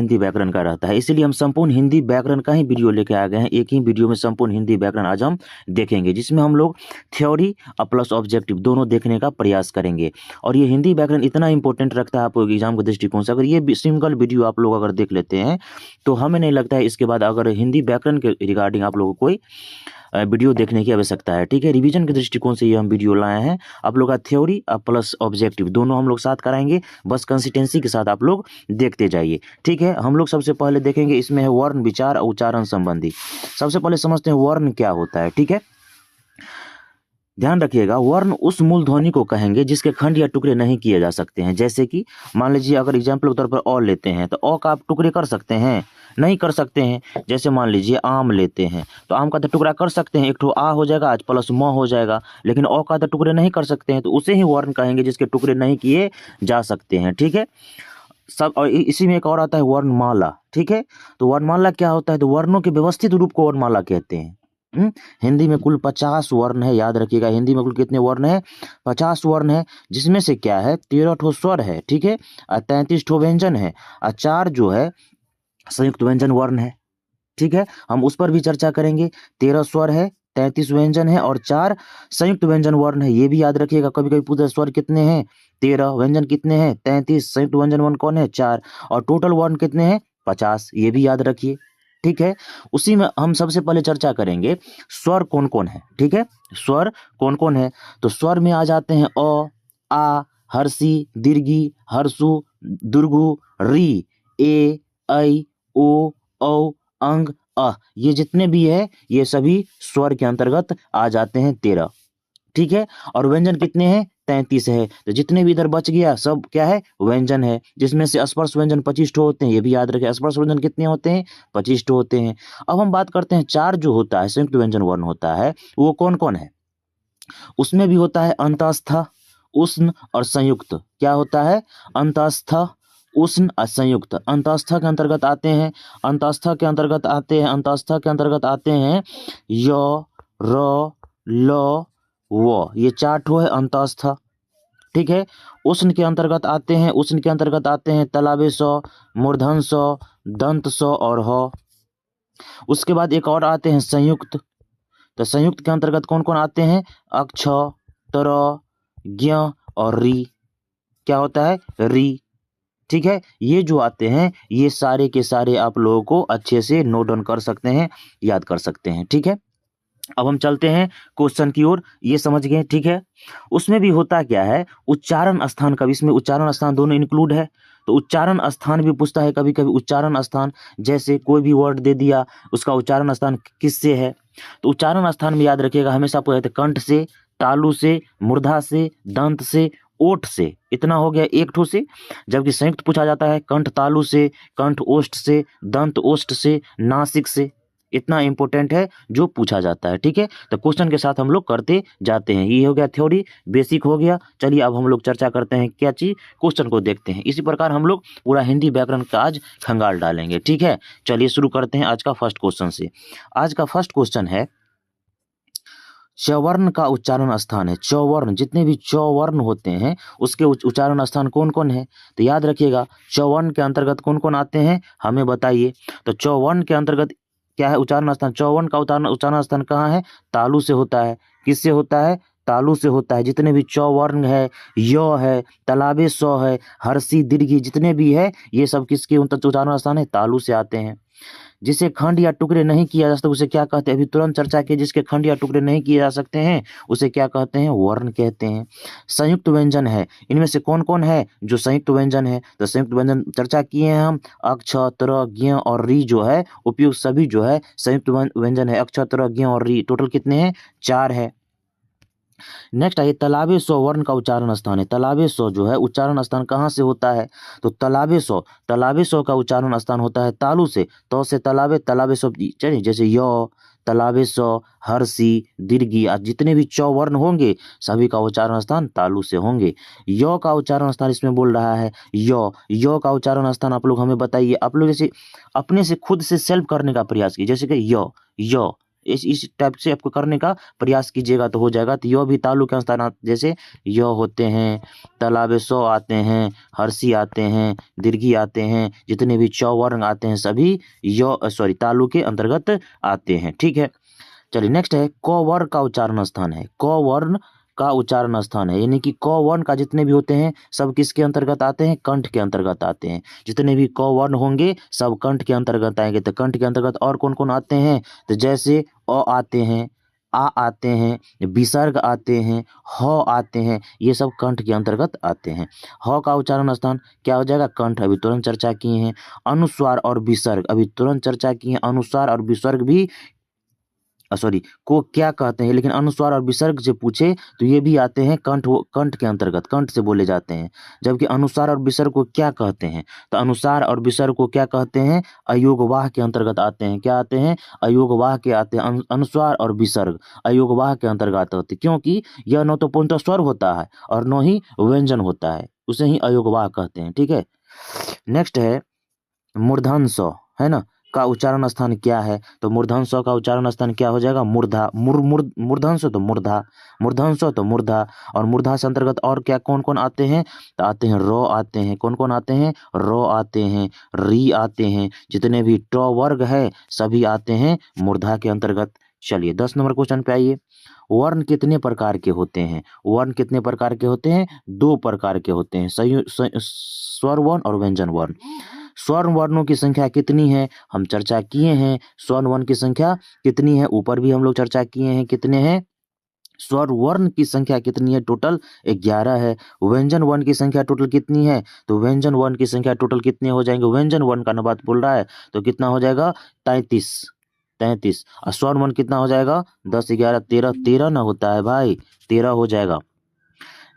हिंदी व्याकरण का रहता है, इसीलिए हम संपूर्ण हिंदी व्याकरण का ही वीडियो लेके आ गए हैं। एक ही वीडियो में संपूर्ण हिंदी व्याकरण आज हम देखेंगे, जिसमें हम लोग थ्योरी और प्लस ऑब्जेक्टिव दोनों देखने का प्रयास करेंगे। और ये हिंदी व्याकरण इतना इंपॉर्टेंट रखता है आपको एग्जाम के दृष्टिकोण से। अगर ये सिंगल वीडियो आप लोग अगर देख लेते हैं तो हमें नहीं लगता है इसके बाद अगर हिंदी व्याकरण के रिगार्डिंग आप लोगों को कोई वीडियो देखने की आवश्यकता है। ठीक है, रिवीजन के दृष्टिकोण से ये हम वीडियो लाए हैं। आप लोग का थ्योरी और प्लस ऑब्जेक्टिव दोनों हम लोग साथ कराएंगे, बस कंसिस्टेंसी के साथ आप लोग देखते जाइए। ठीक है, हम लोग सबसे पहले देखेंगे इसमें है वर्ण, विचार और उच्चारण संबंधी। सबसे पहले समझते हैं वर्ण क्या होता है। ठीक है, ध्यान रखिएगा, वर्ण उस मूल ध्वनि को कहेंगे जिसके खंड या टुकड़े नहीं किए जा सकते हैं। जैसे कि मान लीजिए अगर एग्जाम्पल के तौर पर अ लेते हैं तो अ का आप टुकड़े कर सकते हैं? नहीं कर सकते हैं। जैसे मान लीजिए आम लेते हैं तो आम का तो टुकड़ा कर सकते हैं, एक ठो आ हो जाएगा आज प्लस म हो जाएगा, लेकिन अ का तो टुकड़े नहीं कर सकते हैं, तो उसे ही वर्ण कहेंगे जिसके टुकड़े नहीं किए जा सकते हैं। ठीक है, सब। और इसी में एक और आता है वर्णमाला। ठीक है, तो वर्णमाला क्या होता है? तो वर्णों के व्यवस्थित रूप को वर्णमाला कहते हैं। हिंदी में कुल 50 वर्ण है, याद रखिएगा। हिंदी में कुल कितने वर्ण है? 50 वर्ण है, जिसमें से क्या है 13 ठो स्वर है। ठीक है, और 33 ठो व्यंजन है, और 4 जो है संयुक्त व्यंजन वर्ण है। ठीक है, हम उस पर भी चर्चा करेंगे। 13 स्वर है, 33 व्यंजन है और 4 संयुक्त व्यंजन वर्ण है। ये भी याद रखिएगा, कभी कभी पूछते स्वर कितने हैं? 13, व्यंजन कितने हैं? 33, संयुक्त व्यंजन वर्ण कौन है? 4, और टोटल वर्ण कितने हैं? 50। ये भी याद रखिए। ठीक है, उसी में हम सबसे पहले चर्चा करेंगे स्वर कौन कौन है। ठीक है, स्वर कौन कौन है? तो स्वर में आ जाते हैं अ, आ, हर्षी, दीर्घी, हर्षु, दुर्गु, री, ए, ऐ, ओ, औ, अंग, अ। ये जितने भी है ये सभी स्वर के अंतर्गत आ जाते हैं 13। ठीक है, और व्यंजन कितने हैं? 33 है। तो जितने भी इधर बच गया सब क्या है? व्यंजन है, जिसमें से स्पर्श व्यंजन 25 ठो होते हैं। ये भी याद रखें, स्पर्श व्यंजन कितने होते हैं? 25 ठो होते हैं। अब हम बात करते हैं 4 जो होता है संयुक्त व्यंजन वर्ण होता है, वो कौन कौन है? उसमें भी होता है अंतस्थ, उष्ण और संयुक्त। क्या होता है? अंतस्थ, उष्ण और संयुक्त। अंतस्थ के अंतर्गत आते हैं, अंतस्थ के अंतर्गत आते हैं, अंतस्थ के अंतर्गत आते हैं य, र, ल, व। ये 4 ठो है अंतस्थ। ठीक है, उष्ण के अंतर्गत आते हैं, उष्ण के अंतर्गत आते हैं तलाबे स, मूर्धन स, दंत स और ह। उसके बाद एक और आते हैं संयुक्त। तो संयुक्त के अंतर्गत कौन कौन आते हैं? अक्ष, तर, ज्ञ और री। क्या होता है? री। ठीक है, ये जो आते हैं ये सारे के सारे आप लोगों को अच्छे से नोट डाउन कर सकते हैं, याद कर सकते हैं। ठीक है, अब हम चलते हैं क्वेश्चन की ओर। ये समझ गए? ठीक है, उसमें भी होता क्या है, उच्चारण स्थान का भी, इसमें उच्चारण स्थान दोनों इंक्लूड है। तो उच्चारण स्थान भी पूछता है कभी कभी। उच्चारण स्थान, जैसे कोई भी वर्ड दे दिया, उसका उच्चारण स्थान किससे है? तो उच्चारण स्थान में याद रखिएगा, हमेशा आपको कहते हैं कंठ से, तालु से, मूर्धा से, दंत से, ओठ से। इतना हो गया एक ठो से। जबकि संयुक्त पूछा जाता है कंठ तालु से, कंठ ओष्ठ से, दंत ओष्ठ से, नासिक से। इतना इंपॉर्टेंट है जो पूछा जाता है। ठीक है, तो क्वेश्चन के साथ हम लोग करते जाते हैं। ये हो गया थ्योरी, बेसिक हो गया। चलिए अब हम लोग चर्चा करते हैं क्या चीज, क्वेश्चन को देखते हैं। इसी प्रकार हम लोग पूरा हिंदी व्याकरण का आज खंगाल डालेंगे। ठीक है, चलिए शुरू करते हैं आज का फर्स्ट क्वेश्चन से। आज का फर्स्ट क्वेश्चन है चवर्ण का उच्चारण स्थान है। चौवर्ण, जितने भी चौवर्ण होते हैं उसके उच्चारण स्थान कौन कौन है? तो याद रखिएगा, चौवर्ण के अंतर्गत कौन कौन आते हैं हमें बताइए। तो चौवर्ण के अंतर्गत क्या है उच्चारण स्थान? चौवर्ण का उच्चारण स्थान कहाँ है? तालु से होता है। किससे होता है? तालु से होता है। जितने भी चौवर्ण है, य है, तलाबे स है, हर्षी, दीर्घी, जितने भी है ये सब किसके उच्चारण स्थान है? तालु से आते हैं। जिसे खंड या टुकड़े नहीं किया जा सकता उसे क्या कहते हैं? अभी तुरंत चर्चा की, जिसके खंड या टुकड़े नहीं किए जा सकते हैं उसे क्या कहते हैं? वर्ण कहते हैं। संयुक्त व्यंजन है, इनमें से कौन कौन है जो संयुक्त व्यंजन है? तो संयुक्त व्यंजन चर्चा किए हैं हम, अक्ष, तर, ज्ञ और री जो है उपयुक्त सभी जो है संयुक्त व्यंजन है। अक्ष, तर, ज्ञ और री टोटल कितने हैं? 4 है। नेक्स्ट आइए, तलाबे सो वर्ण का उच्चारण स्थान है। तलाबे सो जो है उच्चारण स्थान कहाँ से होता है? तो तलाबे सो का उच्चारण स्थान होता है तालु से। तो से तलाबे सो, चलिए जैसे य, तलाबे सो, हर्षी, दीर्घी, आज जितने भी चौवर्ण होंगे सभी का उच्चारण स्थान तालु से होंगे। य का उच्चारण स्थान इसमें बोल रहा है य का उच्चारण स्थान आप लोग हमें बताइए। आप लोग जैसे अपने से खुद से सेल्फ करने का प्रयास कीजिए। जैसे कि य इस टाइप से आपको करने का प्रयास कीजिएगा तो हो जाएगा। तो य भी तालु के स्थान जैसे य होते हैं, तालाबे सौ आते हैं, हर्षी आते हैं, दीर्घी आते हैं, जितने भी चौवर्ण आते हैं सभी तालु के अंतर्गत आते हैं। ठीक है, चलिए नेक्स्ट है क वर्ण का उच्चारण स्थान है। क वर्ण का उच्चारण स्थान है, यानी कि क वर्ण का जितने भी होते हैं सब किसके अंतर्गत आते हैं? कंठ के अंतर्गत आते हैं। जितने भी क वर्ण होंगे सब कंठ के अंतर्गत आएंगे। तो कंठ के अंतर्गत और कौन कौन आते हैं? तो जैसे अ आते हैं, आ आते हैं, विसर्ग आते हैं, ह आते हैं, ये सब कंठ के अंतर्गत आते हैं। ह का उच्चारण स्थान क्या हो जाएगा? कंठ, अभी तुरंत चर्चा किए हैं। अनुस्वार और विसर्ग अभी तुरंत चर्चा किए हैं। अनुस्वार और विसर्ग भी को क्या कहते हैं, लेकिन अनुस्वार और विसर्ग से पूछे तो ये भी आते हैं कंठ के अंतर्गत, कंठ से बोले जाते हैं। जबकि अनुस्वार और विसर्ग को क्या कहते हैं? तो अनुस्वार और विसर्ग को क्या कहते हैं? अयोगवाह के अंतर्गत आते हैं। क्या आते हैं? अयोगवाह के आते हैं। अनुस्वार और विसर्ग अयोगवाह के अंतर्गत होते हैं, क्योंकि यह न तो पूर्णतः स्वर होता है और न ही व्यंजन होता है, उसे ही अयोगवाह कहते हैं। ठीक है, नेक्स्ट है मूर्धन स, है ना, का उच्चारण स्थान क्या है? तो मूर्धन स का उच्चारण स्थान क्या हो जाएगा? मूर्धा। मूर्धन स तो मूर्धा, मूर्धन स तो मूर्धा। और मूर्धा से अंतर्गत और क्या कौन कौन आते हैं? तो आते हैं रो आते हैं। कौन कौन आते हैं? रो आते हैं, री आते हैं, जितने भी ट वर्ग है सभी आते हैं मूर्धा के अंतर्गत। चलिए 10 नंबर क्वेश्चन पे आइए। वर्ण कितने प्रकार के होते हैं? वर्ण कितने प्रकार के होते हैं? 2 प्रकार के होते हैं, स्वर वर्ण और व्यंजन वर्ण। स्वर्ण वर्णों की संख्या कितनी है? हम चर्चा किए हैं स्वर्ण वर्ण की संख्या कितनी है, ऊपर भी हम लोग चर्चा किए हैं कितने हैं। स्वर वर्ण की संख्या कितनी है? टोटल 11 है। व्यंजन वर्ण की संख्या टोटल कितनी है? तो व्यंजन वर्ण की संख्या टोटल कितने हो जाएंगे? व्यंजन वर्ण का अनुपात बोल रहा है तो कितना हो जाएगा? 33। और स्वर वर्ण कितना हो जाएगा? 10 11 13, 13 ना होता है भाई, 13 हो जाएगा।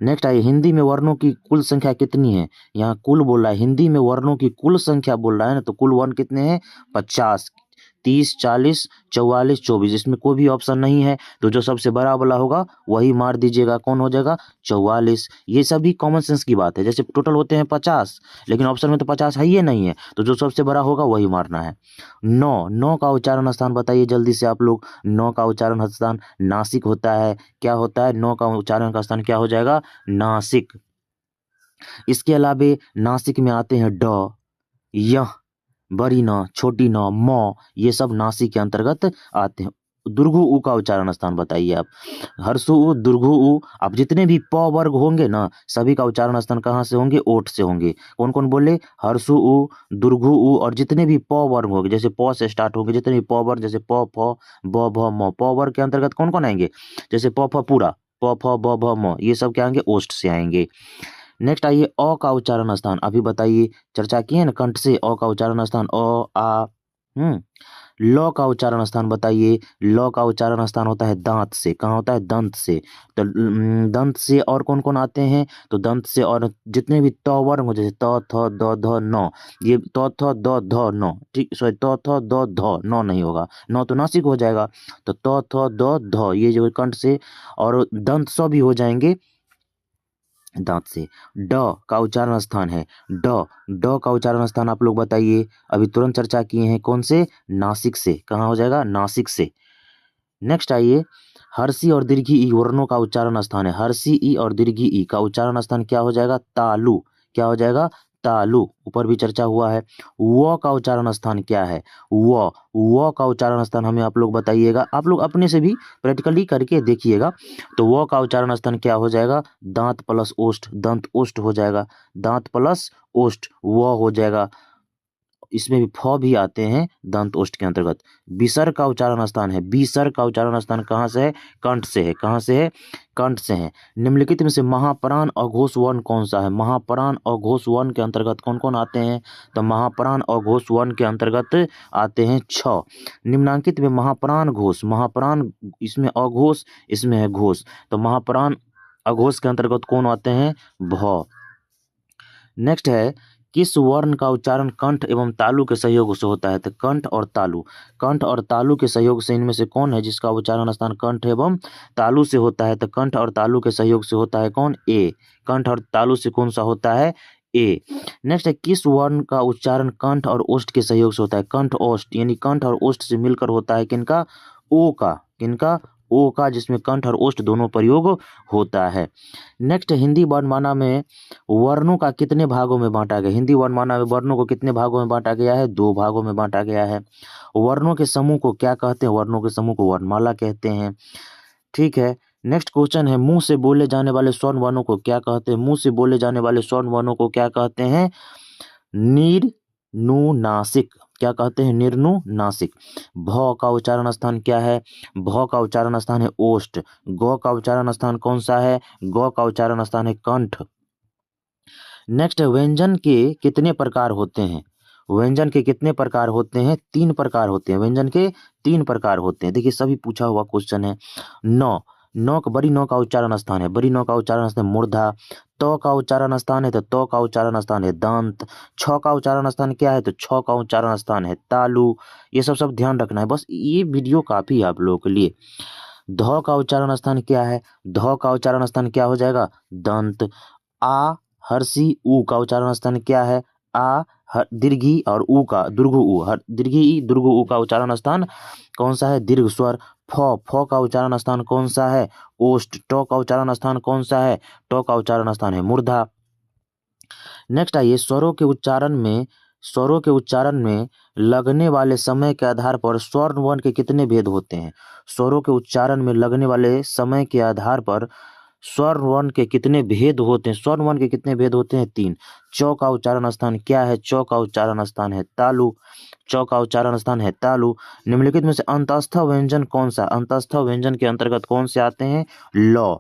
नेक्स्ट आइए, हिंदी में वर्णों की कुल संख्या कितनी है? यहाँ कुल बोल रहा है, हिंदी में वर्णों की कुल संख्या बोल रहा है ना, तो कुल वर्ण कितने हैं? 50, 30, 40, 44, 24। इसमें कोई भी ऑप्शन नहीं है, तो जो सबसे बड़ा वाला होगा वही मार दीजिएगा। कौन हो जाएगा? 44। ये सभी कॉमन सेंस की बात है, जैसे टोटल होते हैं 50, लेकिन ऑप्शन में तो 50 है ही नहीं है, तो जो सबसे बड़ा होगा वही मारना है। 9 का उच्चारण स्थान बताइए जल्दी से आप लोग। 9 का उच्चारण स्थान नासिक होता है। क्या होता है? 9 का उच्चारण का स्थान क्या हो जाएगा? नासिक। इसके अलावे नासिक में आते हैं ड, यह, बड़ी न, छोटी न, म, ये सब नासिक के अंतर्गत आते हैं। दुर्घु उ का उच्चारण स्थान बताइए आप। हर्षु उ, दुर्घु उ, आप जितने भी प वर्ग होंगे ना सभी का उच्चारण स्थान कहाँ से होंगे? ओठ से होंगे। कौन कौन बोले? हर्षु उ, दुर्घु उ, और जितने भी प वर्ग होंगे, जैसे प से स्टार्ट होंगे जितने भी प वर्ग, जैसे प फ ब भ म, प वर्ग के अंतर्गत कौन कौन आएंगे? जैसे प फ पूरा, प फ ब भ म, ये सब क्या आएंगे? ओष्ठ से आएंगे। नेक्स्ट आइए, अ का उच्चारण स्थान अभी बताइए, चर्चा किए ना कंठ से। अ का उच्चारण स्थान अ आ। ल का उच्चारण स्थान बताइए। ल का उच्चारण स्थान होता है दांत से। कहाँ होता है? दंत से। तो दंत से और कौन कौन आते हैं? तो दंत से और जितने भी त वर्ग हो, जैसे त थ द ध न, ये त थ द ध न, ठीक, सॉरी त थ द ध न नहीं होगा, न तो नासिक हो जाएगा। तो त थ द ध ये जो कंठ से, और दंत स भी हो जाएंगे दांत से। ड का उच्चारण स्थान है ड का उच्चारण स्थान आप लोग बताइए। अभी तुरंत चर्चा किए हैं कौन से? नासिक से। कहाँ हो जाएगा? नासिक से। नेक्स्ट आइए, हर्षी और दीर्घी ई वर्णों का उच्चारण स्थान है। हर्षी ई और दीर्घी ई का उच्चारण स्थान क्या हो जाएगा? तालु। क्या हो जाएगा? तालु। ऊपर भी चर्चा हुआ है। व का उच्चारण स्थान क्या है? व का उच्चारण स्थान हमें आप लोग बताइएगा, आप लोग अपने से भी प्रैक्टिकली करके देखिएगा। तो व का उच्चारण स्थान क्या हो जाएगा? दांत प्लस ओष्ठ, दंत ओष्ठ हो जाएगा। दांत प्लस ओष्ठ व हो जाएगा। इसमें भी फ भी आते हैं दंत ओष्ठ के अंतर्गत। विसर्ग का उच्चारण स्थान है। विसर्ग का उच्चारण स्थान कहाँ से है? कंठ से है। कहाँ से है? कंठ से है। निम्नलिखित में से महाप्राण अघोष वर्ण कौन सा है? महाप्राण अघोष वर्ण के अंतर्गत कौन कौन आते हैं? तो महाप्राण अघोष वर्ण के अंतर्गत आते हैं 6। निम्नांकित में महाप्राण घोष, महाप्राण, इसमें अघोष इसमें है घोष, तो महाप्राण अघोष के अंतर्गत कौन आते हैं? भ। नेक्स्ट है, किस वर्ण का उच्चारण कंठ एवं तालु के सहयोग से होता है? तो कंठ और तालु, कंठ और तालु के सहयोग से इनमें से कौन है जिसका उच्चारण स्थान कंठ एवं तालु से होता है? तो कंठ और तालु के सहयोग से होता है कौन? ए। कंठ और तालु से कौन सा होता है? ए। नेक्स्ट है, किस वर्ण का उच्चारण कंठ और ओष्ठ के सहयोग से होता है? कंठ ओष्ठ, यानी कंठ और ओष्ठ से मिलकर होता है किनका? ओ का, किनका, ओ का, जिसमें कंठ और ओष्ठ दोनों प्रयोग होता है। नेक्स्ट, हिंदी वर्णमाला में वर्णों का कितने भागों में बांटा गया? हिंदी वर्णमाला में वर्णों को कितने भागों में बांटा गया है? 2 भागों में बांटा गया है। वर्णों के समूह को क्या कहते हैं? वर्णों के समूह को वर्णमाला कहते हैं। ठीक है। नेक्स्ट क्वेश्चन है, मुंह से बोले जाने वाले स्वर्ण वर्णों को क्या कहते हैं? मुंह से बोले जाने वाले स्वर्ण वर्णों को क्या कहते हैं? निर्नुनासिक। क्या कहते हैं? निर्नुनासिक। भ का उच्चारण स्थान क्या है? भ का उच्चारण स्थान है ओष्ठ। ग का उच्चारण स्थान कौन सा है? ग का उच्चारण स्थान है कंठ। नेक्स्ट, व्यंजन के कितने प्रकार होते हैं? व्यंजन के कितने प्रकार होते हैं? 3 प्रकार होते हैं। व्यंजन के 3 प्रकार होते हैं। देखिए, सभी पूछा हुआ क्वेश्चन है। नौ, बड़ी नौ का उच्चारण स्थान है, बड़ी नौ का उच्चारण स्थान है मूर्धा। तो का उच्चारण स्थान है, तो का उच्चारण स्थान है दंत। छ का उच्चारण स्थान क्या है? तो छ का उच्चारण स्थान है तालु। ये सब ध्यान रखना है, बस ये वीडियो काफी है आप लोगों के लिए। ध का उच्चारण स्थान क्या है? ध का उच्चारण स्थान क्या हो जाएगा? दंत। आ हर्षी, ऊ का उच्चारण स्थान क्या है? आ दीर्घी और ऊ का दुर्घ ऊ, दीर्घी ई दुर्घ ऊ का उच्चारण स्थान कौन सा है? दीर्घ स्वर। फ का उच्चारण स्थान कौन सा है? ओष्ठ। ट का उच्चारण स्थान कौन सा है? ट का उच्चारण स्थान है मूर्धा। नेक्स्ट आइए, स्वरों के उच्चारण में लगने वाले समय के आधार पर स्वर्ण वर्ण के कितने भेद होते हैं? स्वरों के उच्चारण में लगने वाले समय के आधार पर स्वर्ण वर्ण के कितने भेद होते हैं? स्वर्ण वर्ण के कितने भेद होते हैं? 3। च का उच्चारण स्थान क्या है? च का उच्चारण स्थान है तालु। च का उच्चारण स्थान है तालु। निम्नलिखित में से अंतस्थ व्यंजन कौन सा? अंतस्थ व्यंजन के अंतर्गत कौन से आते हैं? ल।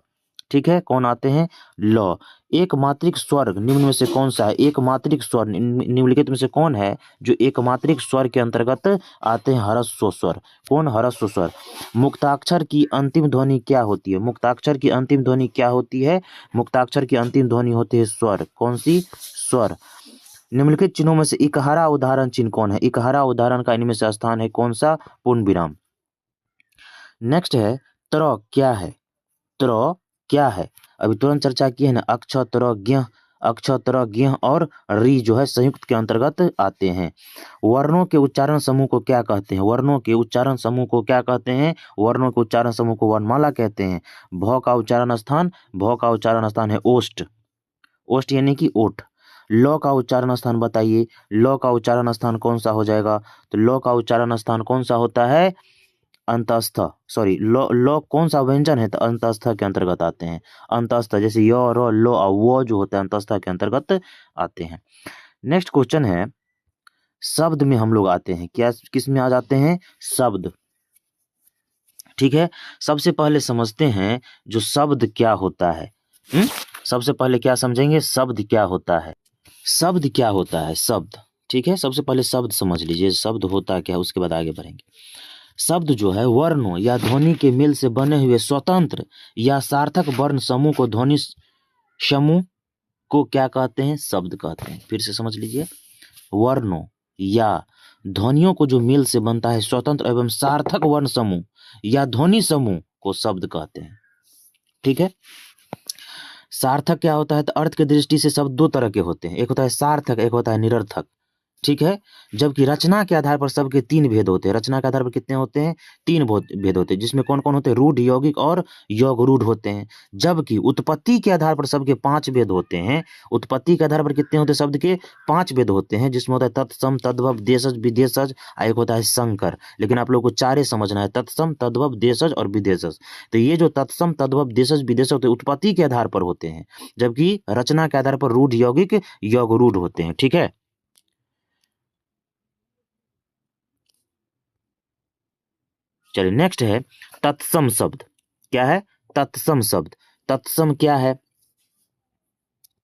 ठीक है, कौन आते हैं? ल। एक मात्रिक स्वर निम्न में से कौन सा है? एक मात्रिक स्वर निम्नलिखित में से कौन है जो एक मात्रिक स्वर के अंतर्गत आते हैं? ह्रस्व स्वर। कौन? ह्रस्व स्वर। मुक्ताक्षर की अंतिम ध्वनि क्या होती है? मुक्ताक्षर की अंतिम ध्वनि क्या होती है? मुक्ताक्षर की अंतिम ध्वनि होती है स्वर। कौन सी? स्वर। निम्नलिखित चिन्हों में से इकहारा उदाहरण चिन्ह कौन है? इकहारा उदाहरण का इनमें से स्थान है कौन सा? पूर्ण विराम। नेक्स्ट है, त्र क्या है? त्र क्या है? अभी तुरंत चर्चा की है ना, अक्ष, त्र, ज्ञ, अक्ष, त्र, ज्ञ और री जो है संयुक्त के अंतर्गत आते हैं। वर्णों के उच्चारण समूह को क्या कहते हैं? वर्णों के उच्चारण समूह को क्या कहते हैं? वर्णों के उच्चारण समूह को वर्णमाला कहते हैं। भ का उच्चारण स्थान, भ का उच्चारण स्थान है ओष्ठ। ओष्ठ यानी कि ओठ। ल का उच्चारण स्थान बताइए, ल का उच्चारण स्थान कौन सा हो जाएगा? तो ल का उच्चारण स्थान कौन सा होता है? अंतस्थ। सॉरी, लो कौन सा व्यंजन है? तो अंतस्थ के अंतर्गत आते हैं। अंतस्थ जैसे य, र, लो और वो जो होता है अंतस्थ के अंतर्गत आते हैं। नेक्स्ट क्वेश्चन है, शब्द में हम लोग आते हैं। क्या किस में आ जाते हैं? शब्द। ठीक है, सबसे पहले समझते हैं जो शब्द क्या होता है। सबसे पहले क्या समझेंगे? शब्द क्या होता है। शब्द क्या होता है? शब्द। ठीक है, सबसे पहले शब्द समझ लीजिए, शब्द होता क्या है, उसके बाद आगे बढ़ेंगे। शब्द जो है वर्णों या ध्वनि के मेल से बने हुए स्वतंत्र या सार्थक वर्ण समूह को ध्वनि समूह को क्या कहते हैं? शब्द कहते हैं। फिर से समझ लीजिए, वर्णों या ध्वनियों को जो मेल से बनता है स्वतंत्र एवं सार्थक वर्ण समूह या ध्वनि समूह को शब्द कहते हैं। ठीक है, सार्थक क्या होता है? तो अर्थ की दृष्टि से शब्द 2 तरह के होते हैं, एक होता है सार्थक, एक होता है निरर्थक। ठीक है, जबकि रचना के आधार पर सबके 3 भेद होते हैं। रचना के आधार पर कितने होते हैं? 3 भेद होते हैं, जिसमें कौन कौन होते हैं? रूढ़, यौगिक और योग रूढ़ होते हैं। जबकि उत्पत्ति के आधार पर सबके 5 भेद होते हैं। उत्पत्ति के आधार पर कितने होते हैं? शब्द के 5 भेद होते हैं, जिसमें होता है तत्सम, तद्भव, देशज, विदेशज, एक होता है संकर। लेकिन आप लोगों को 4 समझना है, तत्सम, तद्भव, देशज और विदेशज। तो ये जो तत्सम, तद्भव, देशज, विदेशज होते हैं उत्पत्ति के आधार पर होते हैं, जबकि रचना के आधार पर रूढ़, यौगिक, योग रूढ़ होते हैं। ठीक है, चलिए नेक्स्ट है तत्सम शब्द। क्या है? तत्सम शब्द। तत्सम क्या है?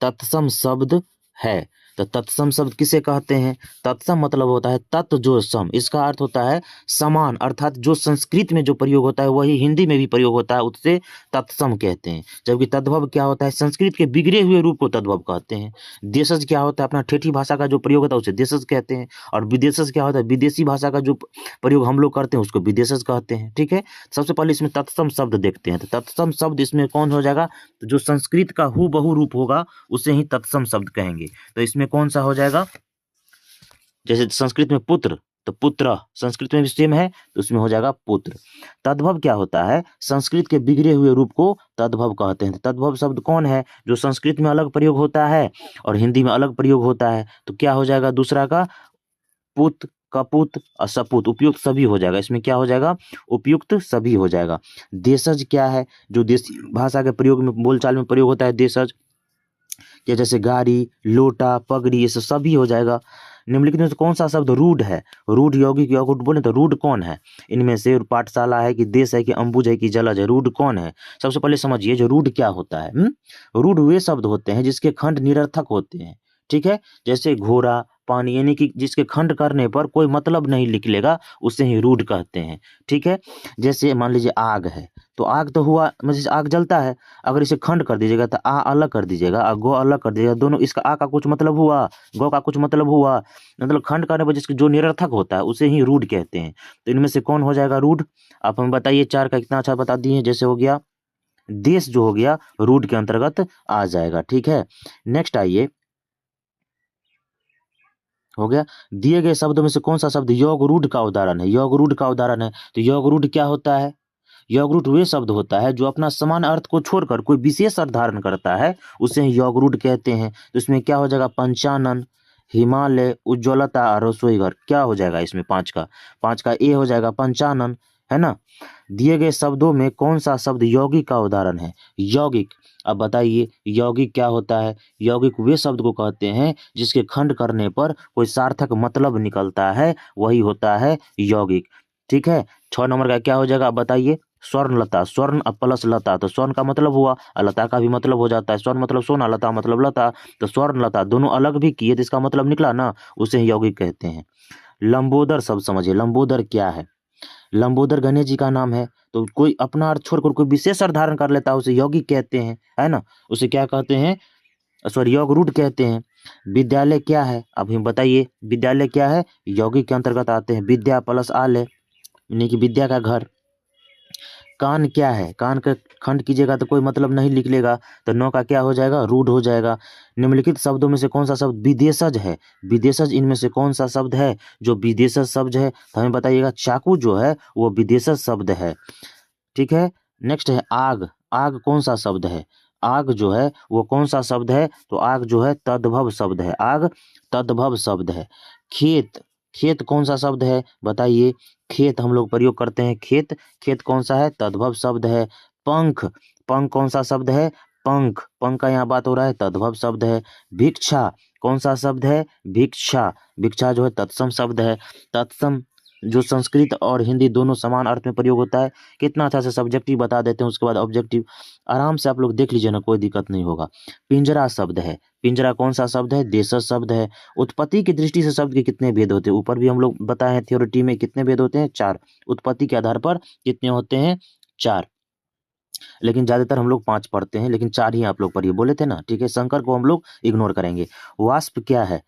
तत्सम शब्द है। तो तत्सम शब्द किसे कहते हैं? तत्सम मतलब होता है तत् जो सम, इसका अर्थ होता है समान, अर्थात जो संस्कृत में जो प्रयोग होता है वही हिंदी में भी प्रयोग होता है, उससे तत्सम कहते हैं। जबकि तद्भव क्या होता है? संस्कृत के बिगड़े हुए रूप को तद्भव कहते हैं। देशज क्या होता है? अपना ठेठी भाषा का जो प्रयोग होता है उसे देशज कहते हैं। और विदेशज क्या होता है? विदेशी भाषा का जो प्रयोग हम लोग करते हैं उसको विदेशज कहते हैं। ठीक है, सबसे पहले इसमें तत्सम शब्द देखते हैं। तो तत्सम शब्द इसमें कौन हो जाएगा? तो जो संस्कृत का हूबहू रूप होगा उसे ही तत्सम शब्द कहेंगे। तो इसमें कौन सा हो जाएगा? जैसे संस्कृत में पुत्र, तो पुत्र संस्कृत में भी सेम है, तो उसमें हो जाएगा पुत्र। तद्भव क्या होता है? संस्कृत के बिगड़े हुए रूप को तद्भव कहते हैं। तद्भव शब्द कौन है? जो संस्कृत में अलग प्रयोग होता है और हिंदी में अलग प्रयोग होता है। तो क्या हो जाएगा दूसरा का? पुत, कपुत और सपुत, उपयुक्त सभी हो जाएगा। इसमें क्या हो जाएगा? उपयुक्त सभी हो जाएगा। देशज क्या है? जो देसी भाषा के प्रयोग में, बोलचाल में प्रयोग होता है देशज, या जैसे गाड़ी, लोटा, पगड़ी, ये सब सभी हो जाएगा। निम्नलिखित में से कौन सा शब्द रूढ़ है? रूढ़, यौगिक, यौगिक बोले तो रूढ़ कौन है इनमें से? पाठशाला है कि देश है कि अंबुज है कि जलज है? रूढ़ कौन है? सबसे पहले समझिए जो रूढ़ क्या होता है। रूढ़ वे शब्द होते हैं जिसके खंड निरर्थक होते हैं, ठीक है। जैसे घोड़ा, पानी, यानी कि जिसके खंड करने पर कोई मतलब नहीं निकलेगा, उसे ही रूढ़ कहते हैं, ठीक है। जैसे मान लीजिए आग है, तो आग तो हुआ, मतलब आग जलता है, अगर इसे खंड कर दीजिएगा तो आ अलग कर दीजिएगा, आ गो अलग कर दीजिएगा, दोनों, इसका आ का कुछ मतलब हुआ, गौ का कुछ मतलब हुआ, मतलब खंड करने पर जिसके जो निरर्थक होता है उसे ही रूढ़ कहते हैं। तो इनमें से कौन हो जाएगा रूढ़? आप हमें बताइए, चार का कितना अच्छा बता दिए। जैसे हो गया देश, जो हो गया रूढ़ के अंतर्गत आ जाएगा, ठीक है। नेक्स्ट आइए, हो गया। दिए गए शब्दों में से कौन सा शब्द योग रूढ़ का उदाहरण है? योग रूढ़ का उदाहरण है, तो योग रूढ़ क्या होता है? योग रूढ़ वे शब्द होता है जो अपना समान अर्थ को छोड़कर कोई विशेष अर्थ धारण करता है, उसे ही योग रूढ़ कहते हैं। तो इसमें क्या हो जाएगा? पंचानन, हिमालय, उज्ज्वलता, रसोईघर, क्या हो जाएगा इसमें? पांच का ए हो जाएगा पंचानन, है ना। दिए गए शब्दों में कौन सा शब्द यौगिक का उदाहरण है? यौगिक। अब बताइए यौगिक क्या होता है? यौगिक वे शब्द को कहते हैं जिसके खंड करने पर कोई सार्थक मतलब निकलता है, वही होता है यौगिक, ठीक है। 6 नंबर का क्या हो जाएगा? अब बताइए। स्वर्णलता, स्वर्ण प्लस लता, तो स्वर्ण का मतलब हुआ, लता का भी मतलब हो जाता है। स्वर्ण मतलब सोना, लता मतलब लता, तो स्वर्ण लता दोनों अलग भी किए तो इसका मतलब निकला ना, उसे यौगिक कहते हैं। लंबोदर शब्द समझिए, लंबोदर क्या है? लंबोदर गणेश जी का नाम है, तो कोई अपना अर्थ छोड़कर कोई विशेष अर्थ धारण कर लेता है उसे यौगिक कहते हैं, है ना। उसे क्या कहते हैं? सॉरी, योग रूढ़ कहते हैं। विद्यालय क्या है? अब हम बताइए विद्यालय क्या है? यौगिक के अंतर्गत आते हैं। विद्या प्लस आलय, यानी कि विद्या का घर। कान क्या है? कान का खंड कीजिएगा तो कोई मतलब नहीं निकलेगा, तो नौ का क्या हो जाएगा? रूढ़ हो जाएगा। निम्नलिखित शब्दों में से कौन सा शब्द विदेशज है? विदेशज इनमें से कौन सा शब्द है जो विदेशज शब्द है? तो हमें बताइएगा। चाकू जो है वो विदेशज शब्द है, ठीक है। नेक्स्ट है आग। आग कौन सा शब्द है? आग जो है वो कौन सा शब्द है? तो आग जो है तद्भव शब्द है, आग तद्भव शब्द है। खेत, खेत कौन सा शब्द है? बताइए। खेत हम लोग प्रयोग करते हैं, खेत, खेत कौन सा है? तद्भव शब्द है। पंख, पंख कौन सा शब्द है? पंख, पंख का यहाँ बात हो रहा है, तद्भव शब्द है। भिक्षा कौन सा शब्द है? भिक्षा, भिक्षा जो है तत्सम शब्द है। तत्सम जो संस्कृत और हिंदी दोनों समान अर्थ में प्रयोग होता है। कितना अच्छा से सब्जेक्टिव बता देते हैं, उसके बाद ऑब्जेक्टिव आराम से आप लोग देख लीजिए ना, कोई दिक्कत नहीं होगा। पिंजरा शब्द है, पिंजरा कौन सा शब्द है? देशज शब्द है। उत्पत्ति की दृष्टि से शब्द के कितने भेद होते हैं? ऊपर भी हम लोग बताए हैं थ्योरिटी में, कितने भेद होते हैं? 4। उत्पत्ति के आधार पर कितने होते हैं? 4, लेकिन ज्यादातर हम लोग 5 पढ़ते हैं, लेकिन 4 ही आप लोग पढ़िए, बोले थे ना, ठीक है। शंकर को हम लोग इग्नोर करेंगे। वाष्प क्या है?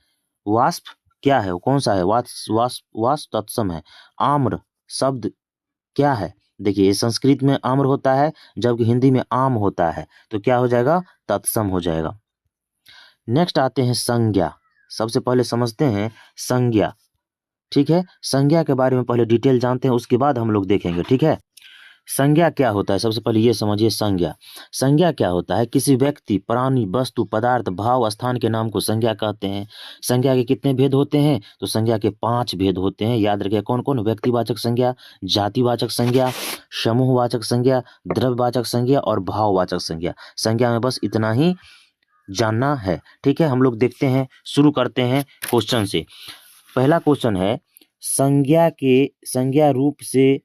वाष्प क्या है? वो कौन सा है? वाष्प, वाष्प, वाष्प तत्सम है। आम्र शब्द क्या है? देखिए ये संस्कृत में आम्र होता है, जबकि हिंदी में आम होता है, तो क्या हो जाएगा? तत्सम हो जाएगा। नेक्स्ट आते हैं संज्ञा। सबसे पहले समझते हैं संज्ञा, ठीक है। संज्ञा के बारे में पहले डिटेल जानते हैं, उसके बाद हम लोग देखेंगे, ठीक है। संज्ञा क्या होता है? सबसे पहले ये समझिए संज्ञा। संज्ञा क्या होता है? किसी व्यक्ति, प्राणी, वस्तु, पदार्थ, भाव, स्थान के नाम को संज्ञा कहते हैं। संज्ञा के कितने भेद होते हैं? तो संज्ञा के 5 भेद होते हैं, याद रखिए। कौन कौन? व्यक्तिवाचक संज्ञा, जातिवाचक संज्ञा, समूहवाचक संज्ञा, द्रव्यवाचक संज्ञा और भाववाचक संज्ञा। संज्ञा में बस इतना ही जानना है, ठीक है। हम लोग देखते हैं, शुरू करते हैं क्वेश्चन से। पहला क्वेश्चन है, संज्ञा रूप से,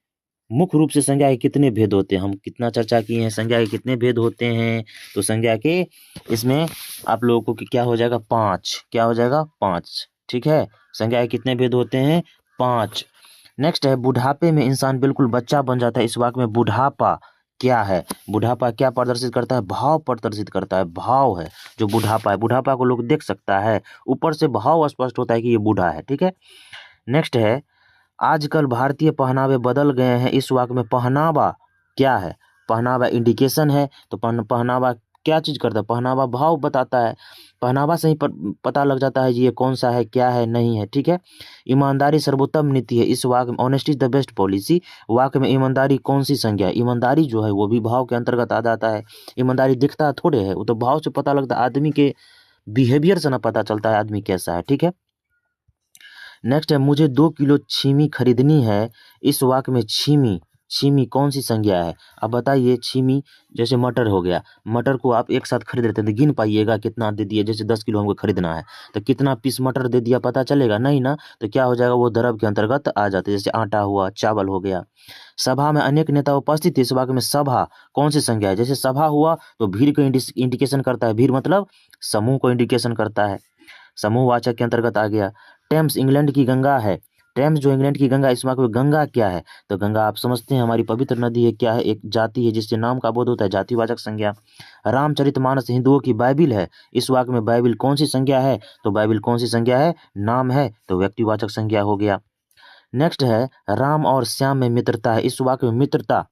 मुख्य रूप से संज्ञा के कितने भेद होते हैं? हम कितना चर्चा किए हैं, संज्ञा के कितने भेद होते हैं। तो संज्ञा के इसमें आप लोगों को क्या हो जाएगा? 5। क्या हो जाएगा? 5, ठीक है। संज्ञा के कितने भेद होते हैं? 5। नेक्स्ट है, बुढ़ापे में इंसान बिल्कुल बच्चा बन जाता है। इस वाक्य में बुढ़ापा क्या है? बुढ़ापा क्या प्रदर्शित करता है? भाव प्रदर्शित करता है, भाव है जो बुढ़ापा है। बुढ़ापा को लोग देख सकता है, ऊपर से भाव स्पष्ट होता है कि ये बूढ़ा है, ठीक है। नेक्स्ट है, आजकल भारतीय पहनावे बदल गए हैं। इस वाक्य में पहनावा क्या है? पहनावा इंडिकेशन है, तो पहनावा क्या चीज़ करता है? पहनावा भाव बताता है। पहनावा से ही पता लग जाता है ये कौन सा है, क्या है, नहीं है, ठीक है। ईमानदारी सर्वोत्तम नीति है। इस वाक्य में honesty is the best policy, वाक्य में ईमानदारी कौन सी संज्ञा है? ईमानदारी जो है वो भी भाव के अंतर्गत आ जाता है। ईमानदारी दिखता थोड़े है, वो तो भाव से पता लगता है, आदमी के बिहेवियर से ना पता चलता है आदमी कैसा है, ठीक है। नेक्स्ट है, मुझे 2 किलो छीमी खरीदनी है। इस वाक्य में छीमी, छीमी कौन सी संज्ञा है? अब बताइए, छीमी जैसे मटर हो गया, मटर को आप एक साथ खरीद लेते हैं तो गिन पाइएगा कितना दे दिया। जैसे 10 किलो हमको खरीदना है तो कितना पीस मटर दे दिया पता चलेगा नहीं ना, तो क्या हो जाएगा, वो द्रव्य के अंतर्गत आ जाते हैं। जैसे आटा हुआ, चावल हो गया। सभा में अनेक नेता उपस्थित थे। इस वाक्य में सभा कौन सी संज्ञा है? जैसे सभा हुआ तो भीड़ को इंडिकेशन करता है, भीड़ मतलब समूह को इंडिकेशन करता है, समूहवाचक के अंतर्गत आ गया। टेम्स इंग्लैंड की गंगा है। टेम्स जो इंग्लैंड की गंगा, इस वाक्य में गंगा क्या है? तो गंगा आप समझते हैं हमारी पवित्र नदी है, क्या है? एक जाति है जिससे नाम का बोध होता है, जातिवाचक संज्ञा। रामचरितमानस हिंदुओं की बाइबिल है। इस वाक्य में बाइबिल कौन सी संज्ञा है? तो बाइबिल कौन सी संज्ञा है? नाम है, तो व्यक्तिवाचक संज्ञा हो गया। नेक्स्ट है, राम और श्याम में मित्रता है। इस वाक्य में मित्रता,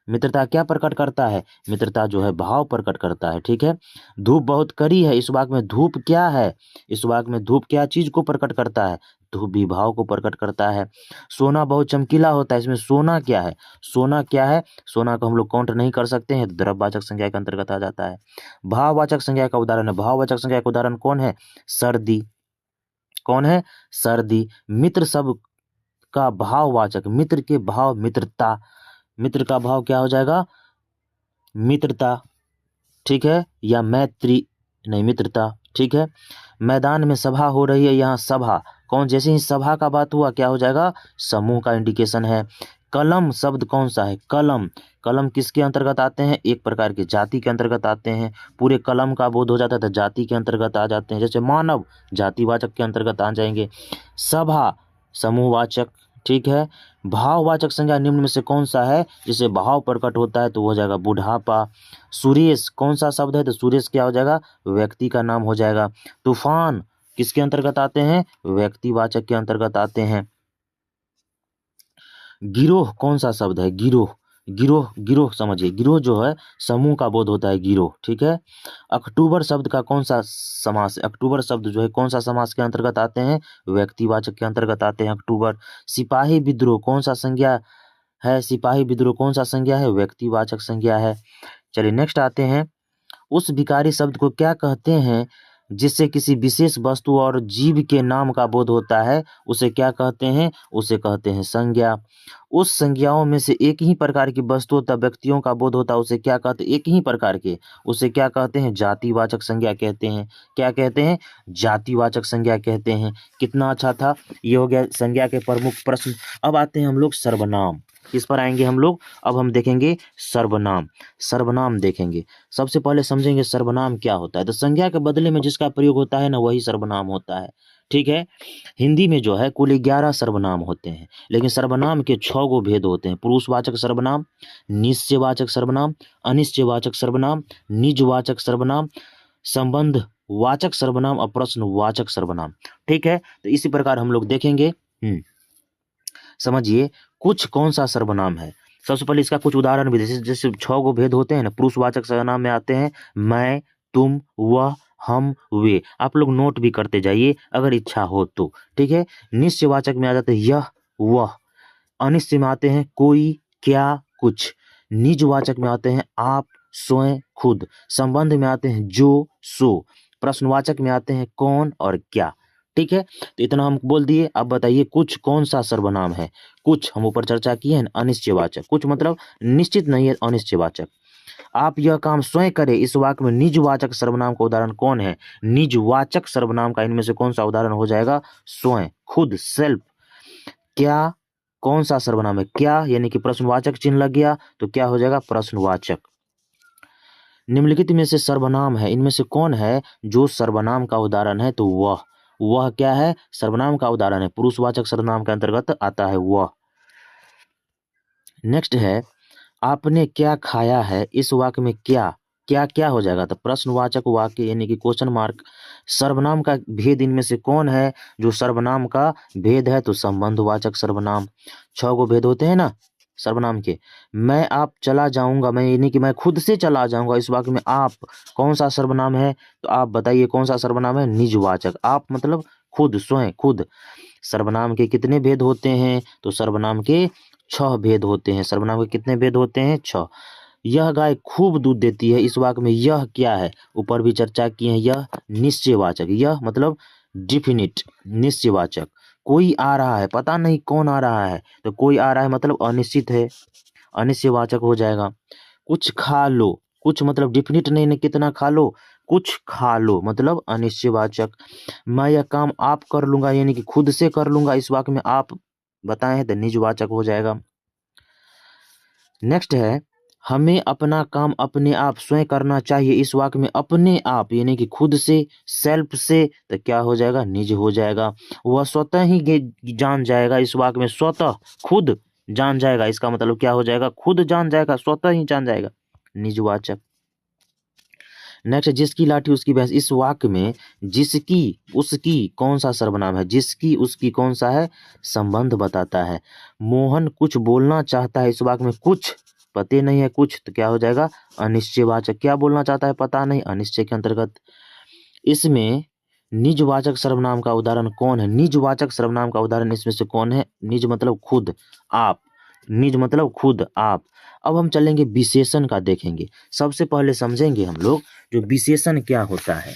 मित्रता क्या प्रकट करता है? मित्रता जो है भाव प्रकट करता है, ठीक है। धूप बहुत कड़ी है। इस वाक्य में धूप क्या है? इस वाक्य में धूप क्या चीज को प्रकट करता है? धूप भी भाव को प्रकट करता है। सोना बहुत चमकीला होता है। इसमें सोना क्या है? सोना क्या है? सोना को हम लोग काउंट नहीं कर सकते हैं, तो द्रव्यवाचक संज्ञा के अंतर्गत आ जाता है। भाववाचक संज्ञा का उदाहरण है, भाववाचक संज्ञा का उदाहरण कौन है? सर्दी। कौन है? सर्दी। मित्र शब्द का भाववाचक, मित्र के भाव मित्रता, मित्र का भाव क्या हो जाएगा? मित्रता, ठीक है, या मैत्री, नहीं मित्रता, ठीक है। मैदान में सभा हो रही है, यहाँ सभा कौन? जैसे ही सभा का बात हुआ क्या हो जाएगा? समूह का इंडिकेशन है। कलम शब्द कौन सा है? कलम, कलम किसके अंतर्गत आते हैं? एक प्रकार के जाति के अंतर्गत आते हैं। पूरे कलम का बोध हो जाता है तो जाति के अंतर्गत आ जाते हैं। जैसे मानव जातिवाचक के अंतर्गत आ जाएंगे। सभा समूहवाचक, ठीक है। भाववाचक संज्ञा निम्न में से कौन सा है? जिसे भाव प्रकट होता है तो वो हो जाएगा बुढ़ापा। सुरेश कौन सा शब्द है? तो सुरेश क्या हो जाएगा? व्यक्ति का नाम हो जाएगा। तूफान किसके अंतर्गत आते हैं? व्यक्तिवाचक के अंतर्गत आते हैं। गिरोह कौन सा शब्द है? गिरोह, गिरोह, गिरोह समझिए, गिरोह जो है समूह का बोध होता है, गिरोह, ठीक है। अक्टूबर शब्द का कौन सा समास? अक्टूबर शब्द जो है कौन सा समास के अंतर्गत आते हैं? व्यक्तिवाचक के अंतर्गत आते हैं अक्टूबर। सिपाही विद्रोह कौन सा संज्ञा है? सिपाही विद्रोह कौन सा संज्ञा है? व्यक्तिवाचक संज्ञा है। चलिए नेक्स्ट आते हैं, उस भिखारी शब्द को क्या कहते हैं जिससे किसी विशेष वस्तु और जीव के नाम का बोध होता है? उसे क्या कहते हैं? उसे कहते हैं संज्ञा। उस संज्ञाओं में से एक ही प्रकार की वस्तुओं तथा व्यक्तियों का बोध होता है, उसे क्या कहते हैं? एक ही प्रकार के, उसे क्या कहते हैं? जातिवाचक संज्ञा कहते हैं। क्या कहते हैं? जातिवाचक संज्ञा कहते हैं। कितना अच्छा था, ये हो गया संज्ञा के प्रमुख प्रश्न। अब आते हैं हम लोग सर्वनाम। किस पर आएंगे हम लोग? अब हम देखेंगे सर्वनाम। सर्वनाम देखेंगे। सबसे पहले समझेंगे सर्वनाम क्या होता है। तो संज्ञा के बदले में जिसका प्रयोग होता है ना, वही सर्वनाम होता है, ठीक है। हिंदी में जो है कुल 11 सर्वनाम होते हैं, लेकिन सर्वनाम के 6 गो भेद होते हैं। पुरुषवाचक सर्वनाम, निश्चयवाचक सर्वनाम, अनिश्चयवाचक सर्वनाम, निजवाचक सर्वनाम, संबंध वाचक सर्वनाम और प्रश्नवाचक सर्वनाम, ठीक है। तो इसी प्रकार हम लोग देखेंगे। समझिए कुछ कौन सा सर्वनाम है। सबसे पहले इसका कुछ उदाहरण भी, जैसे 6 गो भेद होते हैं ना। पुरुषवाचक सर्वनाम में आते हैं मैं, तुम, वह, हम, वे। आप लोग नोट भी करते जाइए अगर इच्छा हो तो, ठीक है। निश्चयवाचक में आ जाते हैं यह, वह। अनिश्चय में आते हैं कोई, क्या, कुछ। निजवाचक में आते हैं आप, स्वयं, खुद। संबंध में आते हैं जो, सो। प्रश्नवाचक में आते हैं कौन और क्या, ठीक है। तो इतना हम बोल दिए। अब बताइए कुछ कौन सा सर्वनाम है? कुछ हम ऊपर चर्चा किए हैं, अनिश्चयवाचक। कुछ मतलब निश्चित नहीं है, अनिश्चयवाचक। आप यह काम स्वयं करें, इस वाक्य में निजवाचक सर्वनाम का उदाहरण कौन है? निजवाचक सर्वनाम का इनमें से कौन सा उदाहरण हो जाएगा? स्वयं, खुद, सेल्फ। क्या कौन सा सर्वनाम है? क्या यानी कि प्रश्नवाचक चिन्ह लग गया तो क्या हो जाएगा? प्रश्नवाचक। निम्नलिखित में से सर्वनाम है, इनमें से कौन है जो सर्वनाम का उदाहरण है? तो वह क्या है? सर्वनाम का उदाहरण है, पुरुषवाचक सर्वनाम के अंतर्गत आता है वह। नेक्स्ट है, आपने क्या खाया है? इस वाक्य में क्या क्या क्या हो जाएगा? तो प्रश्नवाचक वाक्य यानी कि क्वेश्चन मार्क। सर्वनाम का भेद इनमें से कौन है जो सर्वनाम का भेद है? तो संबंधवाचक सर्वनाम। 6 गो भेद होते हैं ना, सर्वनाम के। मैं आप चला जाऊंगा, मैं यानी कि मैं खुद से चला जाऊंगा, इस वाक्य में आप कौन सा सर्वनाम है? तो आप बताइए कौन सा सर्वनाम है? निजवाचक। आप मतलब खुद, स्वयं, खुद। सर्वनाम के कितने भेद होते हैं? तो सर्वनाम के 6 भेद होते हैं। सर्वनाम के कितने भेद होते हैं? 6। यह गाय खूब दूध देती है, इस वाक्य में यह क्या है? ऊपर भी चर्चा किए हैं, यह निश्चयवाचक। यह मतलब डिफिनिट, निश्चयवाचक। कोई आ रहा है, पता नहीं कौन आ रहा है, तो कोई आ रहा है मतलब अनिश्चित है, अनिश्चयवाचक हो जाएगा। कुछ खा लो, कुछ मतलब डिफिनिट नहीं है कितना खा लो, कुछ खा लो मतलब अनिश्चयवाचक। मैं यह काम आप कर लूंगा, यानी कि खुद से कर लूंगा, इस वाक्य में आप बताएं तो निजवाचक हो जाएगा। नेक्स्ट है, हमें अपना काम अपने आप स्वयं करना चाहिए, इस वाक्य में अपने आप यानी कि खुद से, सेल्फ से, तो क्या हो जाएगा? निज हो जाएगा। वह स्वतः ही जान जाएगा, इस वाक्य में स्वतः, खुद जान जाएगा, इसका मतलब क्या हो जाएगा? खुद जान जाएगा, स्वतः ही जान जाएगा, निजवाचक। नेक्स्ट, जिसकी लाठी उसकी भैंस, इस वाक्य में जिसकी उसकी कौन सा सर्वनाम है? जिसकी उसकी कौन सा है? संबंध बताता है। मोहन कुछ बोलना चाहता है, इस वाक्य में कुछ पते नहीं है, कुछ, तो क्या हो जाएगा? अनिश्चयवाचक। क्या बोलना चाहता है? पता नहीं, अनिश्चय के अंतर्गत। इसमें निजवाचक सर्वनाम का उदाहरण कौन है? निजवाचक सर्वनाम का उदाहरण इसमें से कौन है? निज मतलब खुद, आप, निज मतलब खुद, आप। अब हम चलेंगे विशेषण का देखेंगे। सबसे पहले समझेंगे हम लोग जो विशेषण क्या होता है।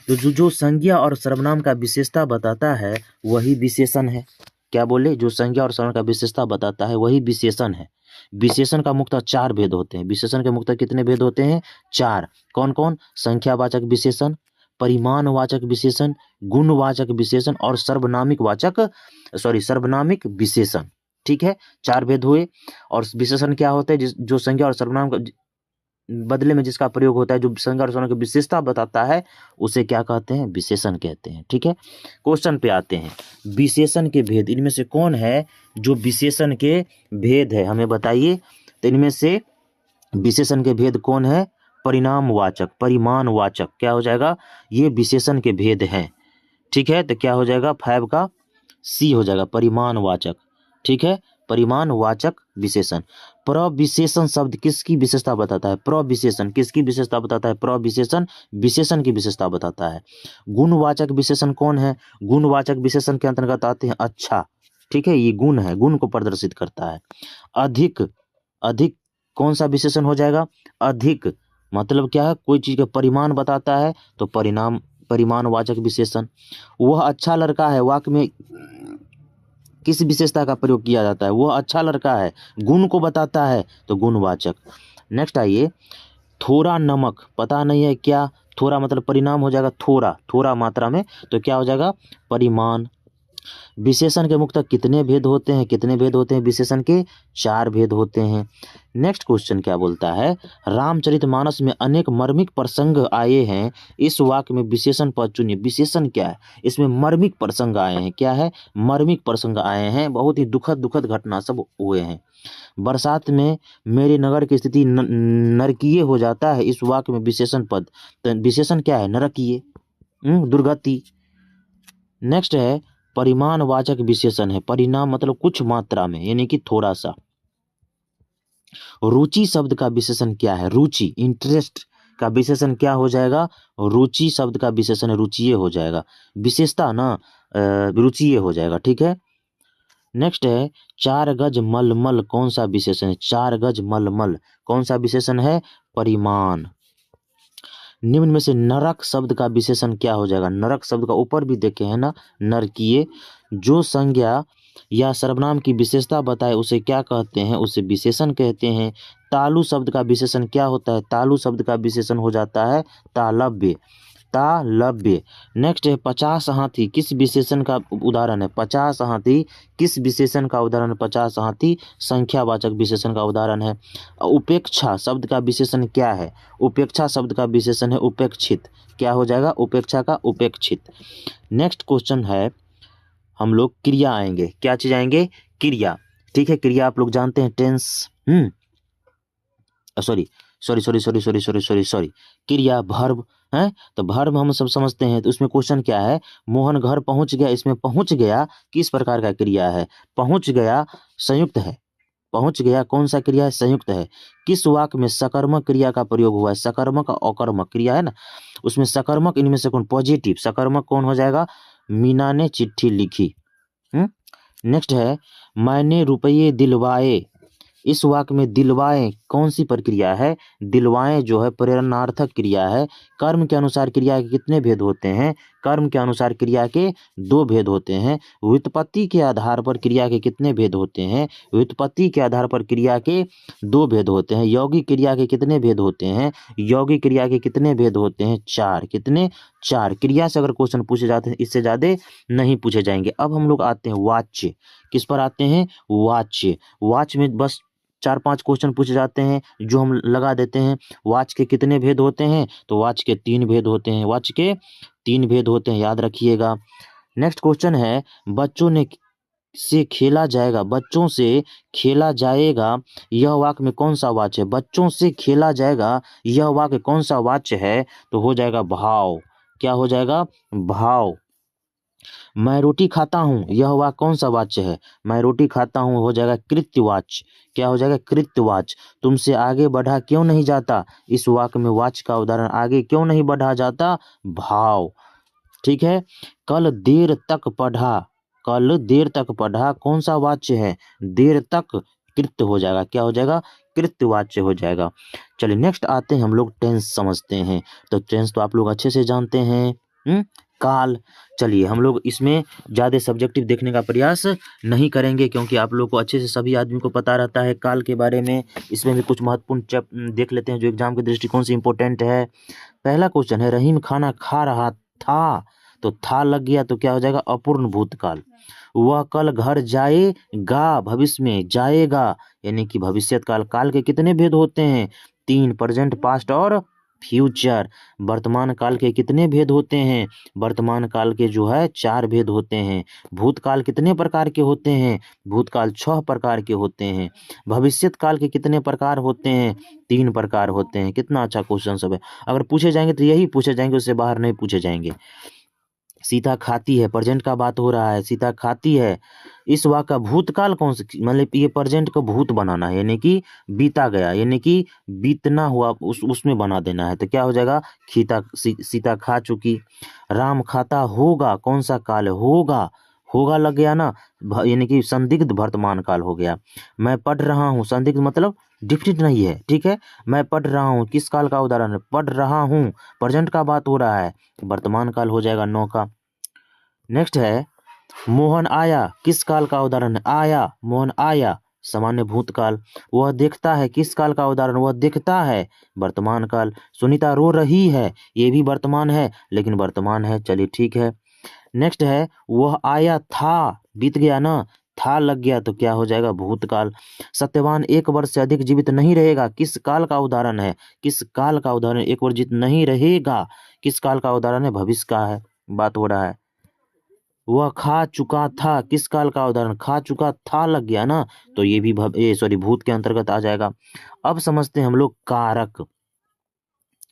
तो जो संज्ञा और सर्वनाम का विशेषता बताता है वही विशेषण है। क्या बोले? जो संज्ञा और सर्वनाम का विशेषता बताता है वही विशेषण है। विशेषण का मुख्यतः 4 भेद होते हैं। विशेषण के मुख्यतः कितने भेद होते हैं? 4। कौन कौन? संख्यावाचक विशेषण, परिमाणवाचक विशेषण, गुणवाचक विशेषण और सर्वनामिक विशेषण। ठीक है, 4 भेद हुए। और विशेषण क्या होते हैं? जो संज्ञा और सर्वनाम का बदले में जिसका प्रयोग होता है, जो संज्ञा और सर्वनाम की विशेषता बताता है, उसे क्या कहते हैं? विशेषण कहते हैं। ठीक है, क्वेश्चन पे आते हैं। विशेषण के भेद, इनमें से कौन है जो विशेषण के भेद है? हमें बताइए। तो इनमें से विशेषण के भेद कौन है? परिणामवाचक, परिमाणवाचक, क्या हो जाएगा? ये विशेषण के भेद हैं। ठीक है, तो क्या हो जाएगा? 5 का सी हो जाएगा, परिमाणवाचक। ठीक है, परिमाणवाचक विशेषण। प्रविशेषण शब्द किसकी विशेषता बताता है? प्रविशेषण किसकी विशेषता बताता है? प्रविशेषण विशेषण की विशेषता बताता है। गुणवाचक विशेषण कौन है? गुणवाचक विशेषण के अंतर्गत आते हैं अच्छा। ठीक है, ये गुण है, गुण को प्रदर्शित करता है। अधिक, अधिक कौन सा विशेषण हो जाएगा? अधिक मतलब क्या है? कोई चीज का परिमाण बताता है, तो परिमाणवाचक विशेषण। वह अच्छा लड़का है, वाक्य में किस विशेषता का प्रयोग किया जाता है? वह अच्छा लड़का है, गुण को बताता है, तो गुणवाचक। नेक्स्ट आइए, थोड़ा नमक, पता नहीं है क्या? थोड़ा मतलब परिणाम हो जाएगा, थोड़ा, थोड़ा मात्रा में, तो क्या हो जाएगा? परिमाण। विशेषण के मुख्यतः कितने भेद होते हैं? कितने भेद होते हैं? विशेषण के 4 भेद होते हैं। नेक्स्ट क्वेश्चन क्या बोलता है? रामचरितमानस में अनेक मर्मिक प्रसंग आए हैं, इस वाक्य में विशेषण पद चुनिए। विशेषण क्या है? इसमें मर्मिक प्रसंग आए हैं। क्या है? मर्मिक प्रसंग आए हैं, बहुत ही दुखद घटना सब हुए हैं। बरसात में मेरे नगर की स्थिति नरकीय हो जाता है, इस वाक्य में विशेषण पद, तो विशेषण क्या है? नरकीय, दुर्गति। नेक्स्ट है परिमाणवाचक विशेषण है। परिणाम मतलब कुछ मात्रा में, यानी कि थोड़ा सा। रुचि शब्द का विशेषण क्या है? रुचि, इंटरेस्ट का विशेषण क्या हो जाएगा? रुचि शब्द का विशेषण रुचिये हो जाएगा। विशेषता ना, रुचिये हो जाएगा। ठीक है, नेक्स्ट है 4 गज मलमल, कौन सा विशेषण है? 4 गज मलमल कौन सा विशेषण है? परिमाण। निम्न में से नरक शब्द का विशेषण क्या हो जाएगा? नरक शब्द का ऊपर भी देखे हैं ना, नरकीय। जो संज्ञा या सर्वनाम की विशेषता बताए उसे क्या कहते हैं? उसे विशेषण कहते हैं। तालु शब्द का विशेषण क्या होता है? तालु शब्द का विशेषण हो जाता है तालव्य, तालव्य। नेक्स्ट है 50 हाथी, किस विशेषण का उदाहरण है? 50 हाथी किस विशेषण का उदाहरण है? 50 हाथी संख्यावाचक विशेषण का उदाहरण है। उपेक्षा शब्द का विशेषण क्या है? उपेक्षा शब्द का विशेषण है उपेक्षित। क्या हो जाएगा? उपेक्षा का उपेक्षित। नेक्स्ट क्वेश्चन है, हम लोग क्रिया आएंगे। क्या चीज आएंगे? क्रिया। ठीक है, क्रिया आप लोग जानते हैं, टेंस, सॉरी, क्रिया वर्ब है, तो वर्ब हम सब समझते हैं। तो उसमें क्वेश्चन क्या है? मोहन घर पहुंच गया, इसमें पहुंच गया किस प्रकार का क्रिया है? पहुंच गया संयुक्त है, पहुंच गया कौन सा क्रिया है, संयुक्त है। किस वाक्य में सकर्मक क्रिया का प्रयोग हुआ है, सकर्मक और अकर्मक क्रिया है ना, उसमें सकर्मक इनमें से कौन, पॉजिटिव सकर्मक कौन हो जाएगा, मीना ने चिट्ठी लिखी। नेक्स्ट है मैंने रुपये दिलवाए, इस वाक्य में दिलवाएं कौन सी प्रक्रिया है, दिलवाएं जो है प्रेरणार्थक क्रिया है। कर्म के अनुसार क्रिया के कितने भेद होते हैं, कर्म के अनुसार क्रिया के 2 भेद होते हैं। व्युत्पत्ति के आधार पर क्रिया के कितने भेद होते हैं, व्युत्पत्ति के आधार पर क्रिया के 2 भेद होते हैं। यौगिक क्रिया के कितने भेद होते हैं, यौगिक क्रिया के कितने भेद होते हैं, 4। कितने, 4। क्रिया से अगर क्वेश्चन पूछे जाते हैं, इससे ज्यादा नहीं पूछे जाएंगे। अब हम लोग आते हैं वाच्य, किस पर आते हैं, वाच्य। वाच्य में बस 4-5 क्वेश्चन पूछे जाते हैं जो हम लगा देते हैं। वाच्य के कितने भेद होते हैं, तो वाच्य के 3 भेद होते हैं, वाच्य के 3 भेद होते हैं, याद रखिएगा। नेक्स्ट क्वेश्चन है बच्चों ने से खेला जाएगा, बच्चों से खेला जाएगा, यह वाक्य में कौन सा वाच्य है, बच्चों से खेला जाएगा यह वाक्य कौन सा वाच्य है, तो हो जाएगा भाव। क्या हो जाएगा, भाव। मैं रोटी खाता हूँ, यह वाक्य कौन सा वाच्य है, मैं रोटी खाता हूँ हो जाएगा कृत्यवाच्य। क्या हो जाएगा, कृत्यवाच्य। तुमसे आगे बढ़ा क्यों नहीं जाता, इस वाक्य में वाच्य का उदाहरण आगे क्यों नहीं बढ़ा जाता, भाव। ठीक है। कल देर तक पढ़ा, कल देर तक पढ़ा कौन सा वाच्य है, देर तक कृत्य हो जाएगा। क्या हो जाएगा, कृत्यवाच्य हो जाएगा। चलिए नेक्स्ट आते हैं हम लोग टेंस समझते हैं। तो टेंस तो आप लोग अच्छे से जानते हैं। काल। चलिए हम लोग इसमें ज़्यादा सब्जेक्टिव देखने का प्रयास नहीं करेंगे क्योंकि आप लोग को अच्छे से सभी आदमी को पता रहता है काल के बारे में। इसमें भी कुछ महत्वपूर्ण देख लेते हैं जो एग्जाम के दृष्टिकोण से इम्पोर्टेंट है। पहला क्वेश्चन है रहीम खाना खा रहा था, तो था लग गया तो क्या हो जाएगा, अपूर्ण भूतकाल। वह कल घर जाएगा, भविष्य में जाएगा यानी कि भविष्यत काल। काल के कितने भेद होते हैं, 3, प्रेजेंट, पास्ट और फ्यूचर। वर्तमान काल के कितने भेद होते हैं, वर्तमान काल के जो है 4 भेद होते हैं। भूतकाल कितने प्रकार के होते हैं, भूतकाल 6 प्रकार के होते हैं। भविष्यत काल के कितने प्रकार होते हैं, 3 प्रकार होते हैं। कितना अच्छा क्वेश्चन सब है, अगर पूछे जाएंगे तो यही पूछे जाएंगे, उससे बाहर नहीं पूछे जाएंगे। सीता खाती है, प्रेजेंट का बात हो रहा है, सीता खाती है। इस वाक्य का भूतकाल कौन सा, मतलब ये प्रेजेंट को भूत बनाना है यानी कि बीता गया यानी कि बीतना हुआ उसमें बना देना है। तो क्या हो जाएगा, सीता खा चुकी। राम खाता होगा कौन सा काल है, होगा, होगा लग गया ना, यानी कि संदिग्ध वर्तमान काल हो गया। मैं पढ़ रहा हूँ, संदिग्ध मतलब डिफिनिट नहीं है, ठीक है। मैं पढ़ रहा हूँ किस काल का उदाहरण है, पढ़ रहा हूँ, प्रेजेंट का बात हो रहा है, वर्तमान काल हो जाएगा 9 का। नेक्स्ट है मोहन आया, किस काल का उदाहरण है, आया, मोहन आया, सामान्य भूतकाल। वह देखता है, किस काल का उदाहरण, वह देखता है, वर्तमान काल। सुनीता रो रही है, ये भी वर्तमान है लेकिन वर्तमान है, चलिए ठीक है। नेक्स्ट है वह आया था, बीत गया ना, था लग गया तो क्या हो जाएगा, भूतकाल। सत्यवान 1 वर्ष से अधिक जीवित नहीं रहेगा, किस काल का उदाहरण है, किस काल का उदाहरण, 1 वर्ष जीवित नहीं रहेगा, किस काल का उदाहरण है, भविष्य का है, बात हो रहा है। वह खा चुका था, किस काल का उदाहरण, खा चुका था लग गया ना, तो ये भी भूत के अंतर्गत आ जाएगा। अब समझते हैं हम लोग कारक,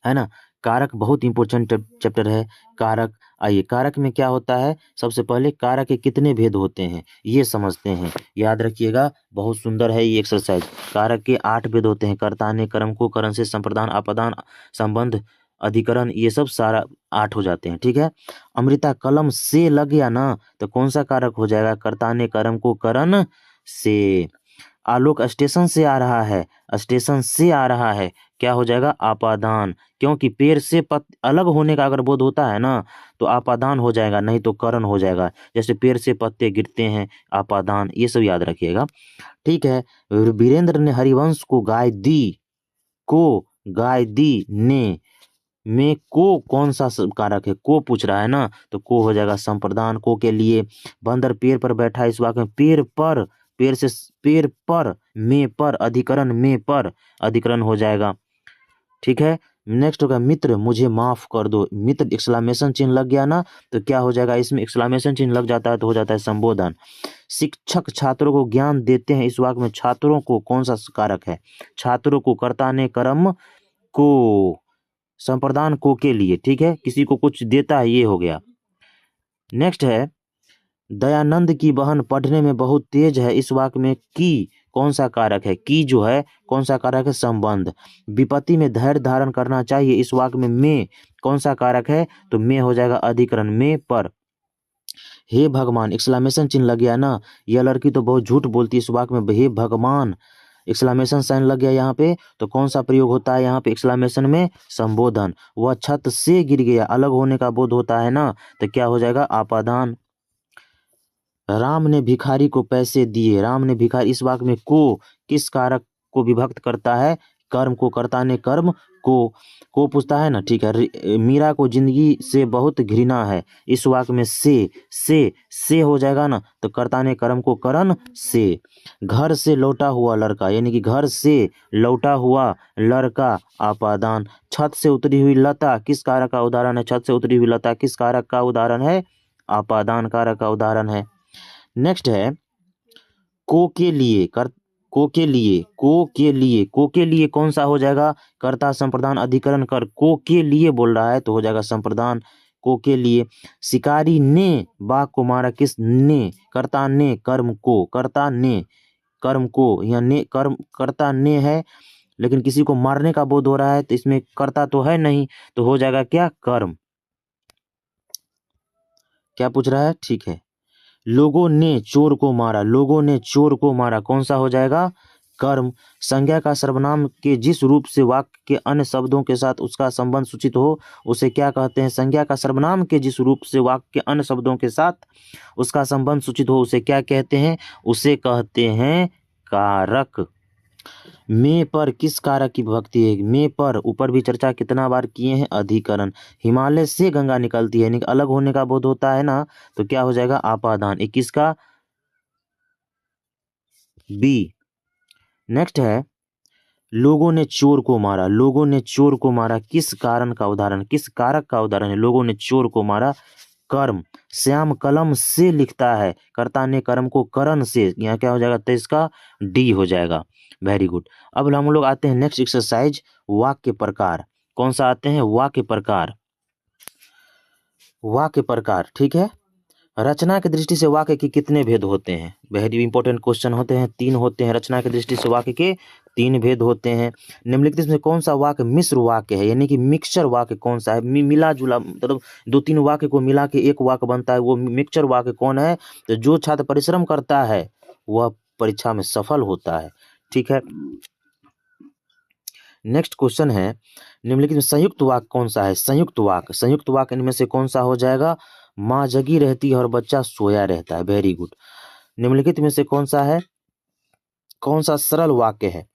है ना, कारक बहुत इंपॉर्टेंट चैप्टर है कारक। आइए कारक में क्या होता है, सबसे पहले कारक के कितने भेद होते हैं ये समझते हैं, याद रखिएगा, बहुत सुंदर है ये एक्सरसाइज। कारक के 8 भेद होते हैं, कर्ताने, कर्म को, करण से, संप्रदान, अपादान, संबंध, अधिकरण, ये सब सारा 8 हो जाते हैं, ठीक है। अमृता कलम से लग गया ना, तो कौन सा कारक हो जाएगा, कर्ताने, कर्म को, करण से। आलोक स्टेशन से आ रहा है, स्टेशन से आ रहा है, क्या हो जाएगा, आपादान। क्योंकि पेड़ से अलग होने का अगर बोध होता है ना तो आपादान हो जाएगा, नहीं तो करण हो जाएगा। जैसे पेड़ से पत्ते गिरते हैं, आपादान, ये सब याद रखिएगा, ठीक है। वीरेंद्र ने हरिवंश को गाय दी, को गाय दी, ने में को कौन सा कारक है, को पूछ रहा है ना, तो को हो जाएगा संप्रदान, को के लिए। बंदर पेड़ पर बैठा, इस वाक्य में पेड़ पर, पेड़ से, पेड़ पर, में पर, अधिकरण, में पर, अधिकरण हो जाएगा, ठीक है। नेक्स्ट होगा मित्र मुझे माफ कर दो, मित्र एक्सक्लेमेशन चिन्ह लग गया ना, तो क्या हो जाएगा, इसमें एक्सक्लेमेशन चिन्ह लग जाता है तो हो जाता है संबोधन। शिक्षक छात्रों को ज्ञान देते हैं, इस वाक्य में छात्रों को कौन सा कारक है, छात्रों को, कर्ता ने, कर्म को, संप्रदान को के लिए, ठीक है, किसी को कुछ देता है, ये हो गया। नेक्स्ट है दयानंद की बहन पढ़ने में बहुत तेज है, इस वाक्य में की कौन सा कारक है? की जो है कौन सा कारक है? संबंध। विपत्ति में धैर्य धारण करना चाहिए, इस वाक्य में कौन सा कारक है? तो में हो जाएगा अधिकरण। में पर हे भगवान एक्सक्लेमेशन चिन्ह लग गया ना, यह लड़की तो बहुत झूठ बोलती है, इस वाक्य में हे भगवान एक्सक्लेमेशन साइन लग गया यहाँ पे, तो कौन सा प्रयोग होता है यहाँ पे एक्सक्लेमेशन में? संबोधन। वह छत से गिर गया, अलग होने का बोध होता है ना, तो क्या हो जाएगा? आपादान। राम ने भिखारी को पैसे दिए, राम ने भिखारी, इस वाक्य में को किस कारक को विभक्त करता है? कर्म को। कर्ता ने कर्म को पूछता है ना, ठीक है। मीरा को जिंदगी से बहुत घृणा है, इस वाक्य में से हो जाएगा ना, तो कर्ता ने कर्म को करण से। घर से लौटा हुआ लड़का, यानी कि घर से लौटा हुआ लड़का आपादान। छत से उतरी हुई लता किस कारक का उदाहरण है? छत से उतरी हुई लता किस कारक का उदाहरण है? आपादान कारक का उदाहरण है। नेक्स्ट है को के लिए। को के लिए कौन सा हो जाएगा? कर्ता संप्रदान अधिकरण कर। को के लिए बोल रहा है तो हो जाएगा संप्रदान। को के लिए। शिकारी ने बाघ को मारा, किस ने? कर्ता ने कर्म को। कर्ता ने कर्म को, यहाँ ने कर्म कर्ता ने है, लेकिन किसी को मारने का बोध हो रहा है तो इसमें कर्ता तो है नहीं, तो हो जाएगा क्या? कर्म। क्या पूछ रहा है? ठीक है। लोगों ने चोर को मारा, लोगों ने चोर को मारा, कौन सा हो जाएगा? कर्म। संज्ञा का सर्वनाम के जिस रूप से वाक्य के अन्य शब्दों के साथ उसका संबंध सूचित हो उसे क्या कहते हैं? संज्ञा का सर्वनाम के जिस रूप से वाक्य के अन्य शब्दों के साथ उसका संबंध सूचित हो उसे क्या कहते हैं? उसे कहते हैं कारक। में पर किस कारक की विभक्ति है? में पर ऊपर भी चर्चा कितना बार किए हैं? अधिकरण। हिमालय से गंगा निकलती है, यानी कि अलग होने का बोध होता है ना, तो क्या हो जाएगा? आपादान। 21 का बी। नेक्स्ट है लोगों ने चोर को मारा, लोगों ने चोर को मारा किस कारण का उदाहरण? किस कारक का उदाहरण है? लोगों ने चोर को मारा कर्म। श्याम कलम से लिखता है, कर्ता ने कर्म को करण से, यहाँ क्या हो जाएगा? तो इसका डी हो जाएगा। Very good. अब हम लोग आते हैं नेक्स्ट एक्सरसाइज, वाक्य प्रकार। कौन सा आते हैं? वाक्य प्रकार। वाक्य प्रकार, ठीक है। रचना की दृष्टि से वाक्य के कितने भेद होते हैं? वेरी इंपॉर्टेंट क्वेश्चन होते हैं, 3 होते हैं। रचना की दृष्टि से वाक्य के 3 भेद होते हैं। निम्नलिखित में कौन सा वाक्य मिश्र वाक्य है, यानी कि मिक्सचर वाक्य कौन सा है? मिला जुला, मतलब 2-3 वाक्य को मिला के एक वाक्य बनता है, वो मिक्सचर वाक्य कौन है? तो जो छात्र परिश्रम करता है वह परीक्षा में सफल होता है, ठीक है। नेक्स्ट क्वेश्चन है निम्नलिखित में संयुक्त वाक्य कौन सा है? संयुक्त वाक्य। संयुक्त वाक्य इनमें से कौन सा हो जाएगा? माँ जगी रहती है और बच्चा सोया रहता है। Very good. निम्नलिखित में से कौन सा है? कौन सा सरल वाक्य है?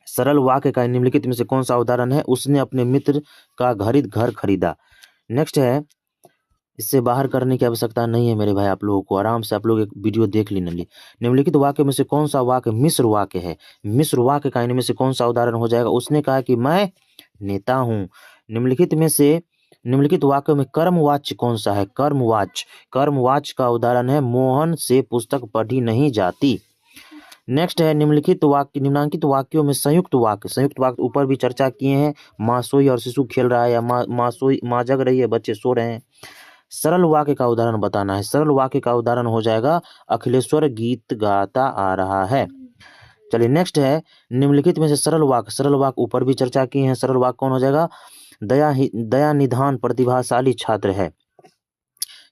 सरल वाक्य का निम्नलिखित में से कौन सा उदाहरण है? उसने अपने मित्र का घर खरीदा। नेक्स्ट है, इससे बाहर करने की आवश्यकता नहीं है मेरे भाई, आप लोगों को आराम से आप लोग एक वीडियो देख लेना। निम्नलिखित वाक्य में से कौन सा वाक्य मिश्र वाक्य है? मिश्र वाक्य का इनमें से कौन सा उदाहरण हो जाएगा? उसने कहा कि मैं नेता हूँ। निम्नलिखित वाक्य में कर्मवाच्य कौन सा है? कर्मवाच्य। कर्मवाच्य का उदाहरण है मोहन से पुस्तक पढ़ी नहीं जाती। नेक्स्ट है निम्नांकित वाक्यों में संयुक्त वाक्य। संयुक्त वाक्य ऊपर भी चर्चा किए हैं, माँ सोई और शिशु खेल रहा है, या माँ जग रही है, बच्चे सो रहे हैं। सरल वाक्य का उदाहरण बताना है। सरल वाक्य का उदाहरण हो जाएगा अखिलेश्वर गीत गाता आ रहा है। चलिए नेक्स्ट है निम्नलिखित में से सरल वाक्य। सरल वाक्य ऊपर भी चर्चा किए हैं। सरल वाक्य कौन हो जाएगा? दया निधान प्रतिभाशाली छात्र है।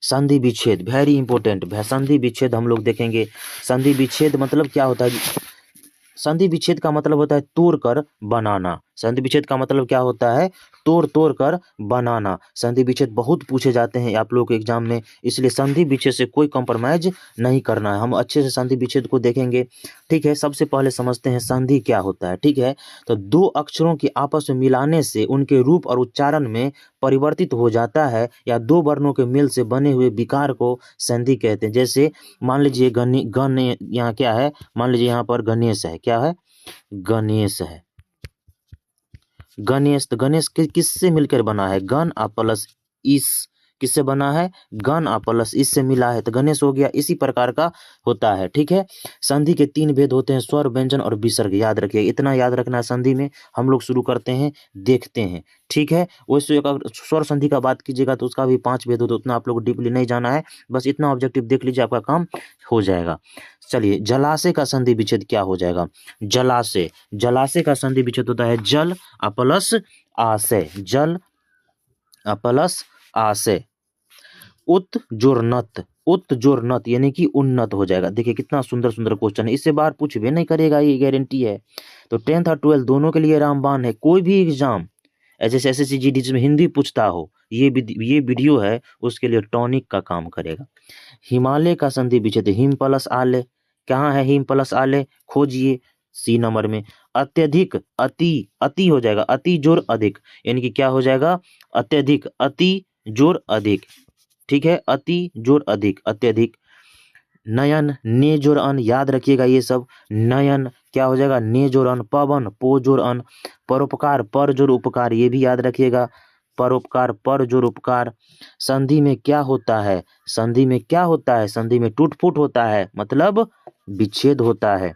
संधि विच्छेद, वेरी इंपॉर्टेंट। संधि विच्छेद हम लोग देखेंगे। संधि विच्छेद मतलब क्या होता है? संधि विच्छेद का मतलब होता है तोड़ कर बनाना। संधि विच्छेद का मतलब क्या होता है? तोड़ कर बनाना। संधि विच्छेद बहुत पूछे जाते हैं आप लोगों के एग्जाम में, इसलिए संधि विच्छेद से कोई कॉम्प्रोमाइज नहीं करना है। हम अच्छे से संधि विच्छेद को देखेंगे, ठीक है। सबसे पहले समझते हैं संधि क्या होता है, ठीक है। तो 2 अक्षरों की आपस में मिलाने से उनके रूप और उच्चारण में परिवर्तित हो जाता है, या 2 वर्णों के मेल से बने हुए विकार को संधि कहते हैं। जैसे मान लीजिए गण यहाँ क्या है? मान लीजिए यहाँ पर गणेश है, क्या है? गणेश है। गणेश, तो गणेश किससे मिलकर बना है? गण प्लस इस किससे बना है, गण आ प्लस इससे मिला है तो गणेश हो गया। इसी प्रकार का होता है, ठीक है। संधि के 3 भेद होते हैं, स्वर, व्यंजन और विसर्ग, याद रखिए, इतना याद रखना है संधि में। हम लोग शुरू करते हैं, देखते हैं, ठीक है। वैसे अगर स्वर संधि का बात कीजिएगा तो उसका भी 5 भेद होता है, उतना आप लोग डीपली नहीं जाना है, बस इतना ऑब्जेक्टिव देख लीजिए, आपका काम हो जाएगा। चलिए, जलाशय का संधि विच्छेद क्या हो जाएगा, जलाशय, जलाशय का संधि विच्छेद होता है जल प्लस आशय, जल प्लस आशय। उत्जोरनत, उत्जोरनत यानी कि उन्नत हो जाएगा। देखिए कितना सुंदर सुंदर क्वेश्चन है, इससे बार पूछ भी नहीं करेगा, ये गारंटी है। तो 10th और 12th दोनों के लिए रामबाण है। कोई भी एग्जाम जैसे SSC GD जिसमें हिंदी पूछता हो, ये वीडियो है उसके लिए टॉनिक का काम करेगा। हिमालय का संधि विच्छेद, हिम प्लस आलय, कहाँ है हिम प्लस आलय, खोजिए, C नंबर में। अत्यधिक, अति, अति हो जाएगा, अति जोर अधिक, यानी कि क्या हो जाएगा, अत्यधिक, अति जोर अधिक, ठीक है, अति जोर अधिक, अत्यधिक। नयन, ने जोर अन, याद रखिएगा ये सब, नयन क्या हो जाएगा, ने जोर अन। पवन, पो जोर अन। परोपकार, पर जोर उपकार, ये भी याद रखिएगा, परोपकार, पर जोर उपकार। संधि में क्या होता है, संधि में क्या होता है, संधि में टूट फूट होता है, मतलब विच्छेद होता है।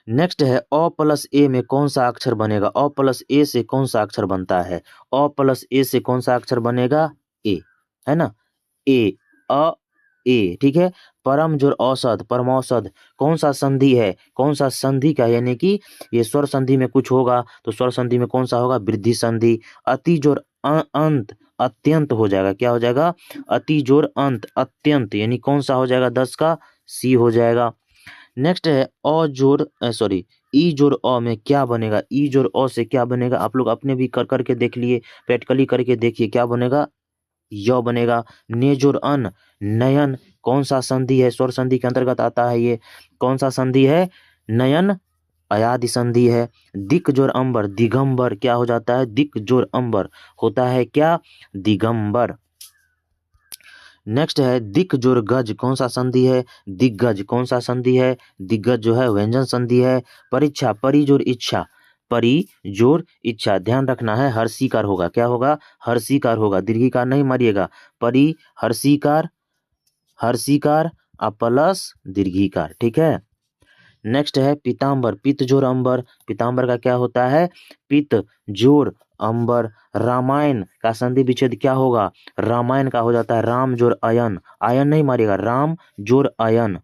नेक्स्ट है अ प्लस ए में कौन सा अक्षर बनेगा, अ प्लस ए से कौन सा अक्षर बनता है, अ प्लस ए से कौन सा अक्षर बनेगा, ए, है ना, ए, अ, ए, ठीक है। परम जोर औसत, परमौसत, कौन सा संधि है, कौन सा संधि का, यानी कि ये स्वर संधि में कुछ होगा तो स्वर संधि में कौन सा होगा, वृद्धि संधि। अति जोर अंत, अत्यंत हो जाएगा, क्या हो जाएगा, अति जोर अंत, अत्यंत, यानी कौन सा हो जाएगा, 10 का C हो जाएगा। नेक्स्ट है अ जोर सॉरी ई जोर अ में क्या बनेगा, ई जोर अ से क्या बनेगा, आप लोग अपने भी कर करके देख लिए, प्रैक्टिकली करके देखिए क्या बनेगा, य बनेगा। ने जोर अन, नयन, कौन सा संधि है, स्वर संधि के अंतर्गत आता है ये, कौन सा संधि है, नयन अयादि संधि है। दिक जोर अंबर, दिगंबर, क्या हो जाता है, दिक जोर अंबर होता है क्या, दिगंबर। नेक्स्ट है दिक जोर गज, कौन सा संधि है, दिग्गज, कौन सा संधि है, दिग्गज जो है व्यंजन संधि है। परीक्षा, परी जोर इच्छा, परी जोर इच्छा, ध्यान रखना है हर्षीकार होगा, क्या होगा, हर्षीकार होगा, दीर्घिकार नहीं मारिएगा, परी हर्षीकार, हर्षीकार प्लस दीर्घिकार, ठीक है। नेक्स्ट है पीताम्बर, पित जोर अंबर, पीताम्बर का क्या होता है, पित जोर अंबर। रामायण का संधि विच्छेद क्या होगा, रामायण का हो जाता है राम जोर अयन, आयन नहीं मारिएगा, राम जोर अयन।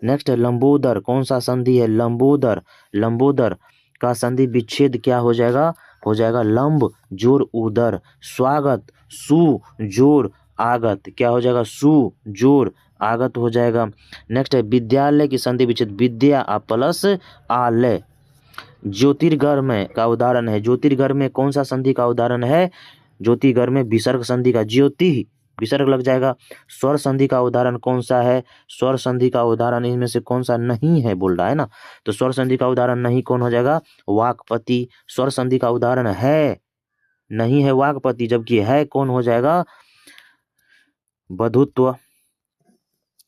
नेक्स्ट है लंबोदर, कौन सा संधि है, लंबोदर, लंबोदर का संधि विच्छेद क्या हो जाएगा, हो जाएगा लंब जोर उदर। स्वागत, सु जोर आगत, क्या हो जाएगा, सु जोर आगत हो जाएगा। नेक्स्ट है विद्यालय की संधि विच्छेद, विद्या प्लस आलय। ज्योतिर्गमय का उदाहरण है, ज्योतिर्गमय कौन सा संधि का उदाहरण है, ज्योतिर्गमय विसर्ग संधि का, ज्योति विसर्ग लग जाएगा। स्वर संधि का उदाहरण कौन सा है, स्वर संधि का उदाहरण इनमें से कौन सा नहीं है बोल रहा है ना, तो स्वर संधि का उदाहरण नहीं कौन हो जाएगा, वाक्पति। स्वर संधि का उदाहरण है, नहीं है वाक्पति, जबकि है कौन हो जाएगा, बधुत्व।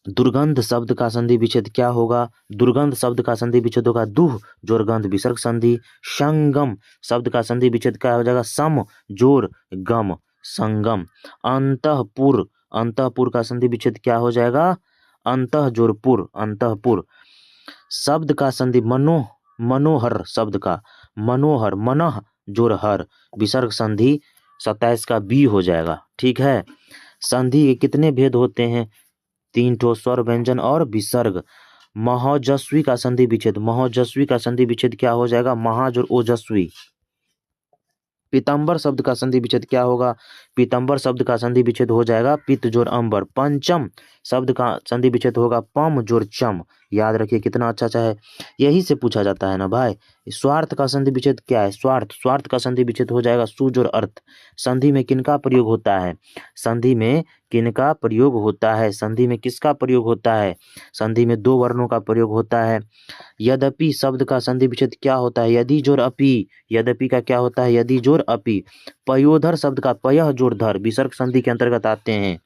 दुर्गंध शब्द का संधि विच्छेद क्या होगा, दुर्गंध शब्द का संधि विच्छेद होगा दुह जोर गंध विसर्ग संधि। संगम शब्द का संधि विच्छेद क्या हो जाएगा, सम जोर गम संगम। अंतःपुर, अंतःपुर का संधि विच्छेद क्या हो जाएगा, अंतः जोर पुर, अंतःपुर। शब्द का संधि मनोह, मनोहर शब्द का, मनोहर, मनः जोर हर विसर्ग संधि 27 का B हो जाएगा, ठीक है। संधि के कितने भेद होते हैं, 3 ठो, स्वर, व्यंजन और विसर्ग। महोजस्वी का संधि विच्छेद, महोजस्वी का संधि विच्छेद क्या हो जाएगा, महा जोर ओजस्वी। पीताम्बर शब्द का संधि विच्छेद क्या होगा, पीताम्बर शब्द का संधि विच्छेद हो जाएगा पित जोर अंबर। पंचम शब्द का संधि विच्छेद होगा पम जोर चम, याद रखिए कितना अच्छा अच्छा है, यही से पूछा जाता है ना भाई। स्वार्थ का संधि विच्छेद क्या है, स्वार्थ, स्वार्थ का संधि विच्छेद हो जाएगा सु जोर अर्थ। संधि में किनका प्रयोग होता है, संधि में किनका प्रयोग होता है, संधि में किसका प्रयोग होता है, संधि में 2 वर्णों का प्रयोग होता है। यद्यपि शब्द का संधि विच्छेद क्या होता है, यदि जोर अपि, यद्यपि का क्या होता है, यदि जोर अपि। पयोधर शब्द का पयः जोर धर विसर्ग संधि के अंतर्गत आते हैं।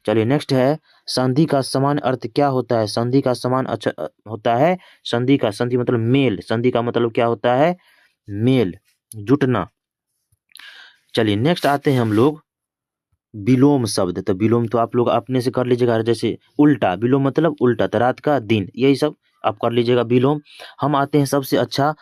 चलिए नेक्स्ट है संधि का समान अर्थ क्या होता है, संधि का समान अच्छा होता है, संधि का, संधि मतलब मेल, संधि का मतलब क्या होता है, मेल, जुटना। चलिए नेक्स्ट आते हैं हम लोग विलोम शब्द, तो विलोम तो आप लोग अपने से कर लीजिएगा, जैसे उल्टा, विलोम मतलब उल्टा, तो रात का दिन, यही सब आप कर लीजिएगा विलोम। हम आते हैं सबसे अच्छा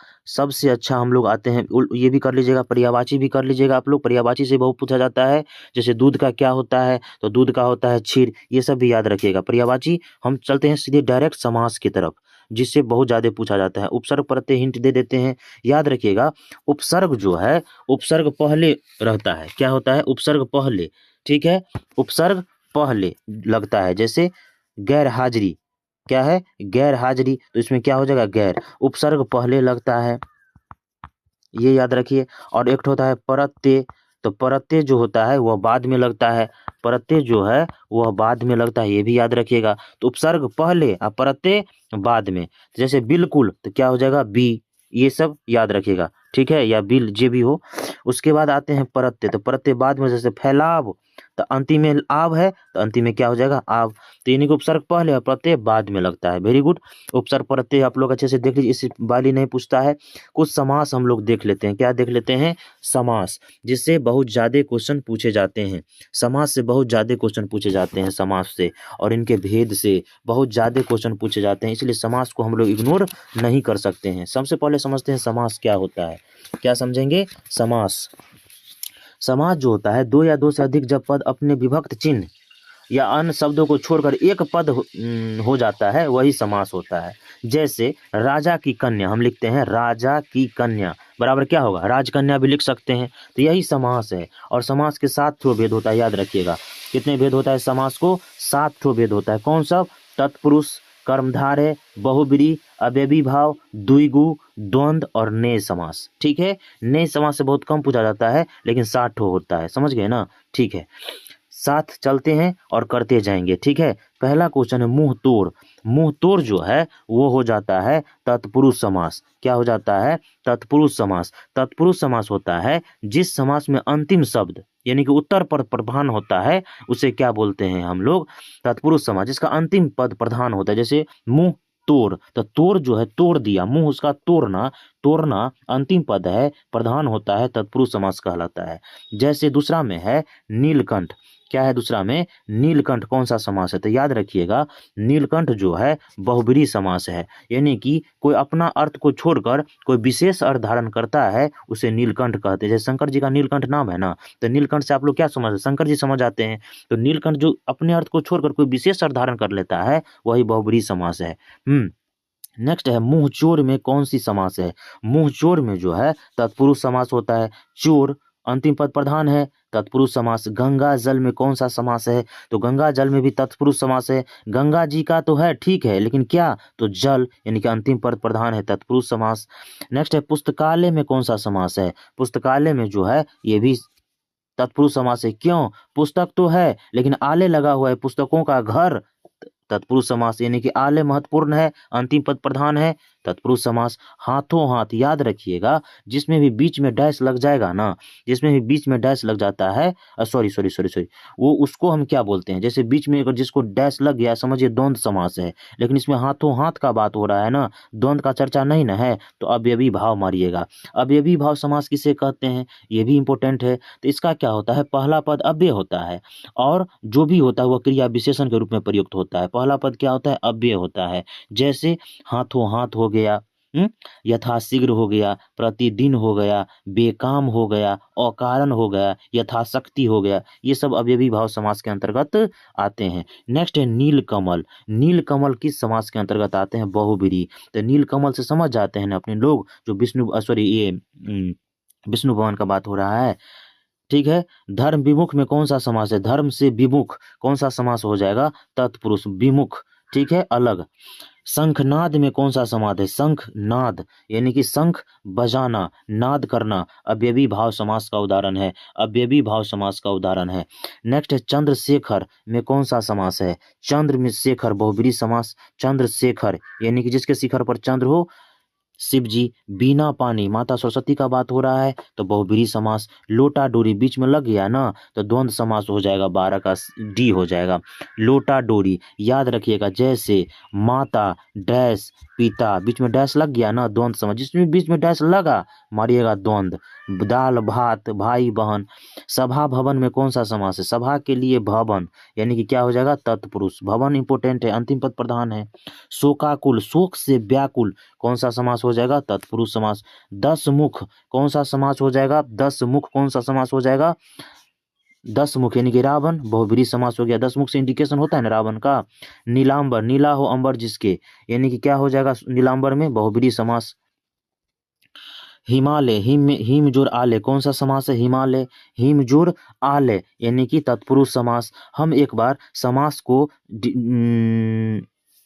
हम लोग आते हैं ये भी कर लीजिएगा, पर्यायवाची भी कर लीजिएगा आप लोग, पर्यायवाची से बहुत पूछा जाता है। जैसे दूध का क्या होता है, तो दूध का होता है क्षीर, ये सब भी याद रखिएगा पर्यायवाची। हम चलते हैं सीधे डायरेक्ट समास की तरफ, जिससे बहुत ज़्यादा पूछा जाता है। उपसर्ग प्रत्यय हिंट दे देते हैं, याद रखिएगा। उपसर्ग जो है, उपसर्ग पहले रहता है, क्या होता है, उपसर्ग पहले, ठीक है, उपसर्ग पहले लगता है। जैसे गैर हाजिरी, क्या है, गैर हाजिरी, तो इसमें क्या हो जाएगा, गैर, उपसर्ग पहले लगता है, ये याद रखिए। और एक होता है प्रत्यय, तो प्रत्यय जो होता है वह बाद में लगता है, प्रत्यय जो है वह बाद में लगता है, ये भी याद रखिएगा। तो उपसर्ग पहले और प्रत्यय बाद में। जैसे बिल्कुल, तो क्या हो जाएगा, बी, ये सब याद रखिएगा, ठीक है, या बिल, जे भी हो। उसके बाद आते हैं प्रत्यय, तो प्रत्यय बाद में, जैसे फैलाव, तो अंतिम में आव है, तो अंतिम में क्या हो जाएगा, आव। तो यानी कि उपसर्ग पहले और प्रत्यय बाद में लगता है। Very good. उपसर्ग प्रत्यय आप लोग अच्छे से देख लीजिए, इस वाली नहीं पूछता है। कुछ समास हम लोग देख लेते हैं, क्या देख लेते हैं, समास, जिससे बहुत ज़्यादा क्वेश्चन पूछे जाते हैं। समास से बहुत ज़्यादा क्वेश्चन पूछे जाते हैं, समास से और इनके भेद से बहुत ज़्यादा क्वेश्चन पूछे जाते हैं, इसलिए समास को हम लोग इग्नोर नहीं कर सकते हैं। सबसे पहले समझते हैं समास क्या होता है, क्या समझेंगे, समास। समास जो होता है, दो या दो से अधिक जब पद अपने विभक्त चिन्ह या अन्य शब्दों को छोड़कर एक पद हो जाता है, वही समास होता है। जैसे राजा की कन्या, हम लिखते हैं राजा की कन्या, बराबर क्या होगा, राजकन्या भी लिख सकते हैं, तो यही समास है। और समास के 7 ठो भेद होता है, याद रखिएगा। कितने भेद होता है समास को, 7 ठो भेद होता है। कौन सा, तत्पुरुष, कर्मधारय, बहुब्रीहि, अव्ययी भाव, द्विगु, द्वंद्व और नए समास, ठीक है। नए समास से बहुत कम पूछा जाता है, लेकिन 7 ठो होता है, समझ गए ना, ठीक है। साथ चलते हैं और करते जाएंगे, ठीक है। पहला क्वेश्चन है मुंह तोड़। मुंह तोड़ जो है वो हो जाता है तत्पुरुष समास। क्या हो जाता है, तत्पुरुष समास। तत्पुरुष समास होता है जिस समास में अंतिम शब्द यानी कि उत्तर पद प्रधान होता है, उसे क्या बोलते हैं हम लोग, तत्पुरुष समास, जिसका अंतिम पद प्रधान होता है। जैसे मुंह तोड़, तो तोड़ जो है तोड़ दिया, मुंह उसका तोड़ना, तोड़ना अंतिम पद है, प्रधान होता है, तत्पुरुष समास कहलाता है। जैसे दूसरा में है नीलकंठ। क्या है दूसरा में, नीलकंठ, कौन सा समास है, तो याद रखिएगा, नीलकंठ जो है बहुब्रीहि समास है, यानी कि कोई अपना अर्थ को छोड़कर कोई विशेष अर्थ धारण करता है, उसे नीलकंठ कहते हैं। जैसे शंकर जी का नीलकंठ नाम है ना, तो नीलकंठ से आप लोग क्या समझ, शंकर जी समझ आते हैं। तो नीलकंठ जो अपने अर्थ को छोड़कर कोई विशेष अर्थ धारण कर लेता है, वही बहुब्रीहि समास है। नेक्स्ट है मुंह चोर में कौन सी समास है। मुंह चोर में जो है तत्पुरुष समास होता है। चोर अंतिम पद प्रधान है, तत्पुरुष समास। गंगा जल में कौन सा समास है, तो गंगा जल में भी तत्पुरुष समास है। गंगा जी का तो है, ठीक है, लेकिन क्या, तो जल, यानी कि अंतिम पद प्रधान है, तत्पुरुष समास। नेक्स्ट है पुस्तकालय में कौन सा समास है। पुस्तकालय में जो है ये भी तत्पुरुष समास है। क्यों, पुस्तक तो है लेकिन आले लगा हुआ है, पुस्तकों का घर, तत्पुरुष समास, यानी कि आले महत्वपूर्ण है, अंतिम पद प्रधान है, तत्पुरुष समास। हाथों हाथ, याद रखिएगा, जिसमें भी बीच में डैश लग जाएगा ना, जिसमें भी बीच में डैश लग जाता है, सॉरी सॉरी सॉरी सॉरी, वो उसको हम क्या बोलते हैं, जैसे बीच में अगर जिसको डैश लग गया, समझिए द्वंद्व समास है। लेकिन इसमें हाथों हाथ का बात हो रहा है ना, द्वंद्व का चर्चा नहीं ना है, तो अव्ययी भाव मारिएगा। अव्ययी भाव समास किसे कहते हैं, ये भी इंपॉर्टेंट है। तो इसका क्या होता है, पहला पद अव्यय होता है और जो भी होता है वह क्रिया विशेषण के रूप में प्रयुक्त होता है। पहला पद क्या होता है, अव्यय होता है। जैसे हाथों हाथ हो गया, यथाशीघ्र हो गया, प्रतिदिन हो गया, बेकाम हो गया, अकारण हो गया, यथाशक्ति हो गया, ये सब अव्ययी भाव समास के अंतर्गत आते हैं। नेक्स्ट है नीलकमल। नीलकमल किस समास के अंतर्गत आते हैं, बहुब्रीहि। तो नीलकमल से समझ जाते हैं ना अपने लोग, जो विष्णु भगवान का बात हो रहा है, ठीक है। धर्म विमुख में कौन सा समास है, धर्म से विमुख कौन सा समास हो जाएगा, तत्पुरुष। विमुख, ठीक है, अलग। शंखनाद में कौन सा समास है, शंख नाद, यानी कि शंख बजाना, नाद करना, अव्ययी भाव समास का उदाहरण है, अव्ययी भाव समास का उदाहरण है। नेक्स्ट है चंद्रशेखर में कौन सा समास है, चंद्र में शेखर, बहुब्रीहि समास। चंद्रशेखर यानी कि जिसके शिखर पर चंद्र हो, शिव जी, बिना पानी, माता सरस्वती का बात हो रहा है तो बहुब्रीहि समास। लोटा डोरी बीच में लग गया ना तो द्वंद्व समास हो जाएगा, 12 का डी हो जाएगा। लोटा डोरी याद रखिएगा, जैसे माता डैश पिता, बीच में डैश लग गया ना द्वंद्व समास, जिसमें बीच में डैश लगा मारिएगा द्वंद्व। दाल भात भाई बहन। सभा भवन में कौन सा समास है? सभा के लिए भवन यानी कि क्या हो जाएगा? तत्पुरुष। भवन इंपोर्टेंट है, अंतिम पद प्रधान है। शोकाकुल, शोक से व्याकुल, कौन सा समास हो जाएगा? तत्पुरुष समास। 10 मुख कौन सा समास हो जाएगा? 10 मुख कौन सा समास हो जाएगा? 10 मुख यानी कि रावण, बहुब्रीहि समास हो गया। 10 मुख से इंडिकेशन होता है ना रावण का। नीलांबर, नीला हो अंबर जिसके, यानी कि क्या हो जाएगा नीलांबर में? बहुब्रीहि समास। हिमालय, हिम जोर आले, कौन सा समास है? हिमालय, हिम जोर आले यानी कि तत्पुरुष समास। हम एक बार समास को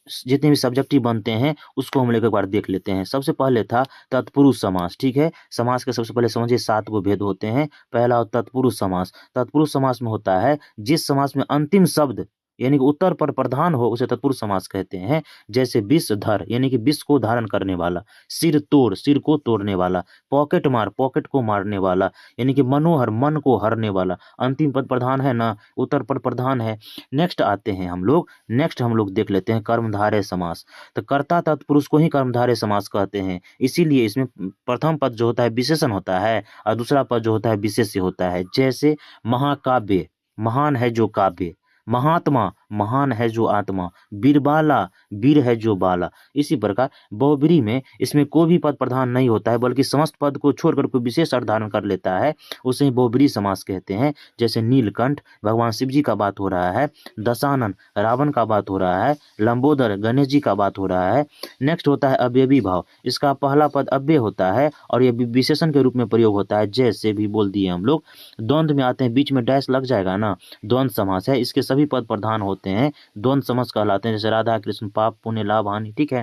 जितने भी सब्जेक्टिव बनते हैं उसको हम लोग एक बार देख लेते हैं। सबसे पहले था तत्पुरुष समास, ठीक है। समास के सबसे पहले समझिए 7 गो भेद होते हैं। पहला तत्पुरुष समास। तत्पुरुष समास में होता है जिस समास में अंतिम शब्द यानी कि उत्तर पर प्रधान हो उसे तत्पुरुष समास कहते हैं। जैसे विषधर यानी कि विष को धारण करने वाला, सिर तोड़ सिर को तोड़ने वाला, पॉकेट मार पॉकेट को मारने वाला, यानी कि मनोहर मन को हरने वाला। अंतिम पद प्रधान है ना, उत्तर पद प्रधान है। नेक्स्ट आते हैं हम लोग देख लेते हैं कर्मधारय समास। तो कर्ता तत्पुरुष को ही कर्मधारय समास कहते हैं, इसीलिए इसमें प्रथम पद जो होता है विशेषण होता है और दूसरा पद जो होता है विशेष्य होता है। जैसे महाकाव्य, महान है जो काव्य। महात्मा, महान है जो आत्मा। बीरबाला, वीर है जो बाला। इसी प्रकार बहुब्रीहि में इसमें कोई भी पद प्रधान नहीं होता है बल्कि समस्त पद को छोड़कर कोई विशेष अर्थ धारण कर लेता है, उसे बहुब्रीहि समास कहते हैं। जैसे नीलकंठ, भगवान शिव जी का बात हो रहा है। दशानन, रावण का बात हो रहा है। लंबोदर, गणेश जी का बात हो रहा है। नेक्स्ट होता है अव्ययी भाव। इसका पहला पद अव्यय होता है और यह विशेषण के रूप में प्रयोग होता है, जैसे भी बोल दिए हम लोग। द्वंद्व में आते हैं, बीच में डैश लग जाएगा ना, द्वंद्व समास है। इसके सभी पद प्रधान होते हैं, द्वंद्व समास कहलाते हैं। जैसे राधा कृष्ण, पाप पुण्य लाभ हानि, ठीक है।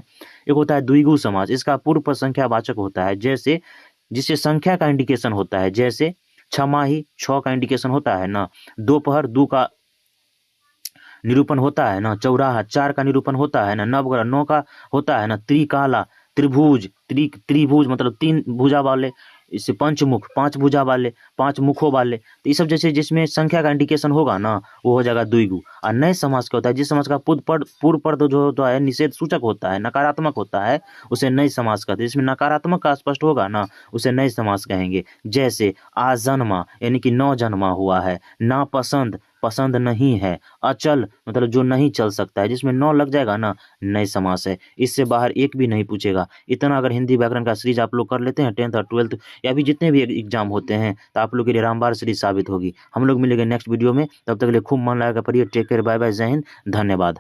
एक होता है द्विगु समास। इसका पूर्व पद संख्यावाचक होता है, जैसे जिससे संख्या का इंडिकेशन होता है। जैसे छमाही, 6 का इंडिकेशन होता है ना। दोपहर, 2 का निरूपण होता है ना। चौराहा, 4 का निरूपण होता है ना। नवग्रह, 9 का होता है ना। त्रिकाला, त्रिभुज, त्रिभुज मतलब 3 भुजा वाले। इससे पंचमुख, 5 भुजा वाले, 5 मुखों वाले। तो ये सब जैसे जिसमें संख्या का इंडिकेशन होगा ना वो हो जाएगा द्विगु। और नए समास क्या होता है? जिस समास का पूर्व पद जो होता है निषेध सूचक होता है, नकारात्मक होता है, उसे नए समास कहते हैं। जिसमें नकारात्मक का स्पष्ट होगा ना उसे नए समास कहेंगे। जैसे आजन्मा यानी कि 9 जन्मा हुआ है। नापसंद, पसंद नहीं है। अचल मतलब जो नहीं चल सकता है, जिसमें 9 लग जाएगा ना नए समास है। इससे बाहर एक भी नहीं पूछेगा। इतना अगर हिंदी व्याकरण का सीरीज आप लोग कर लेते हैं 10th और 12th या भी जितने भी एग्जाम होते हैं तो आप लोग के लिए रामबाण सीरीज साबित होगी। हम लोग मिलेंगे नेक्स्ट वीडियो में, तब तक के लिए खूब मन लगाकर पढ़िए। टेक केयर, बाय बाय, जय हिंद, धन्यवाद।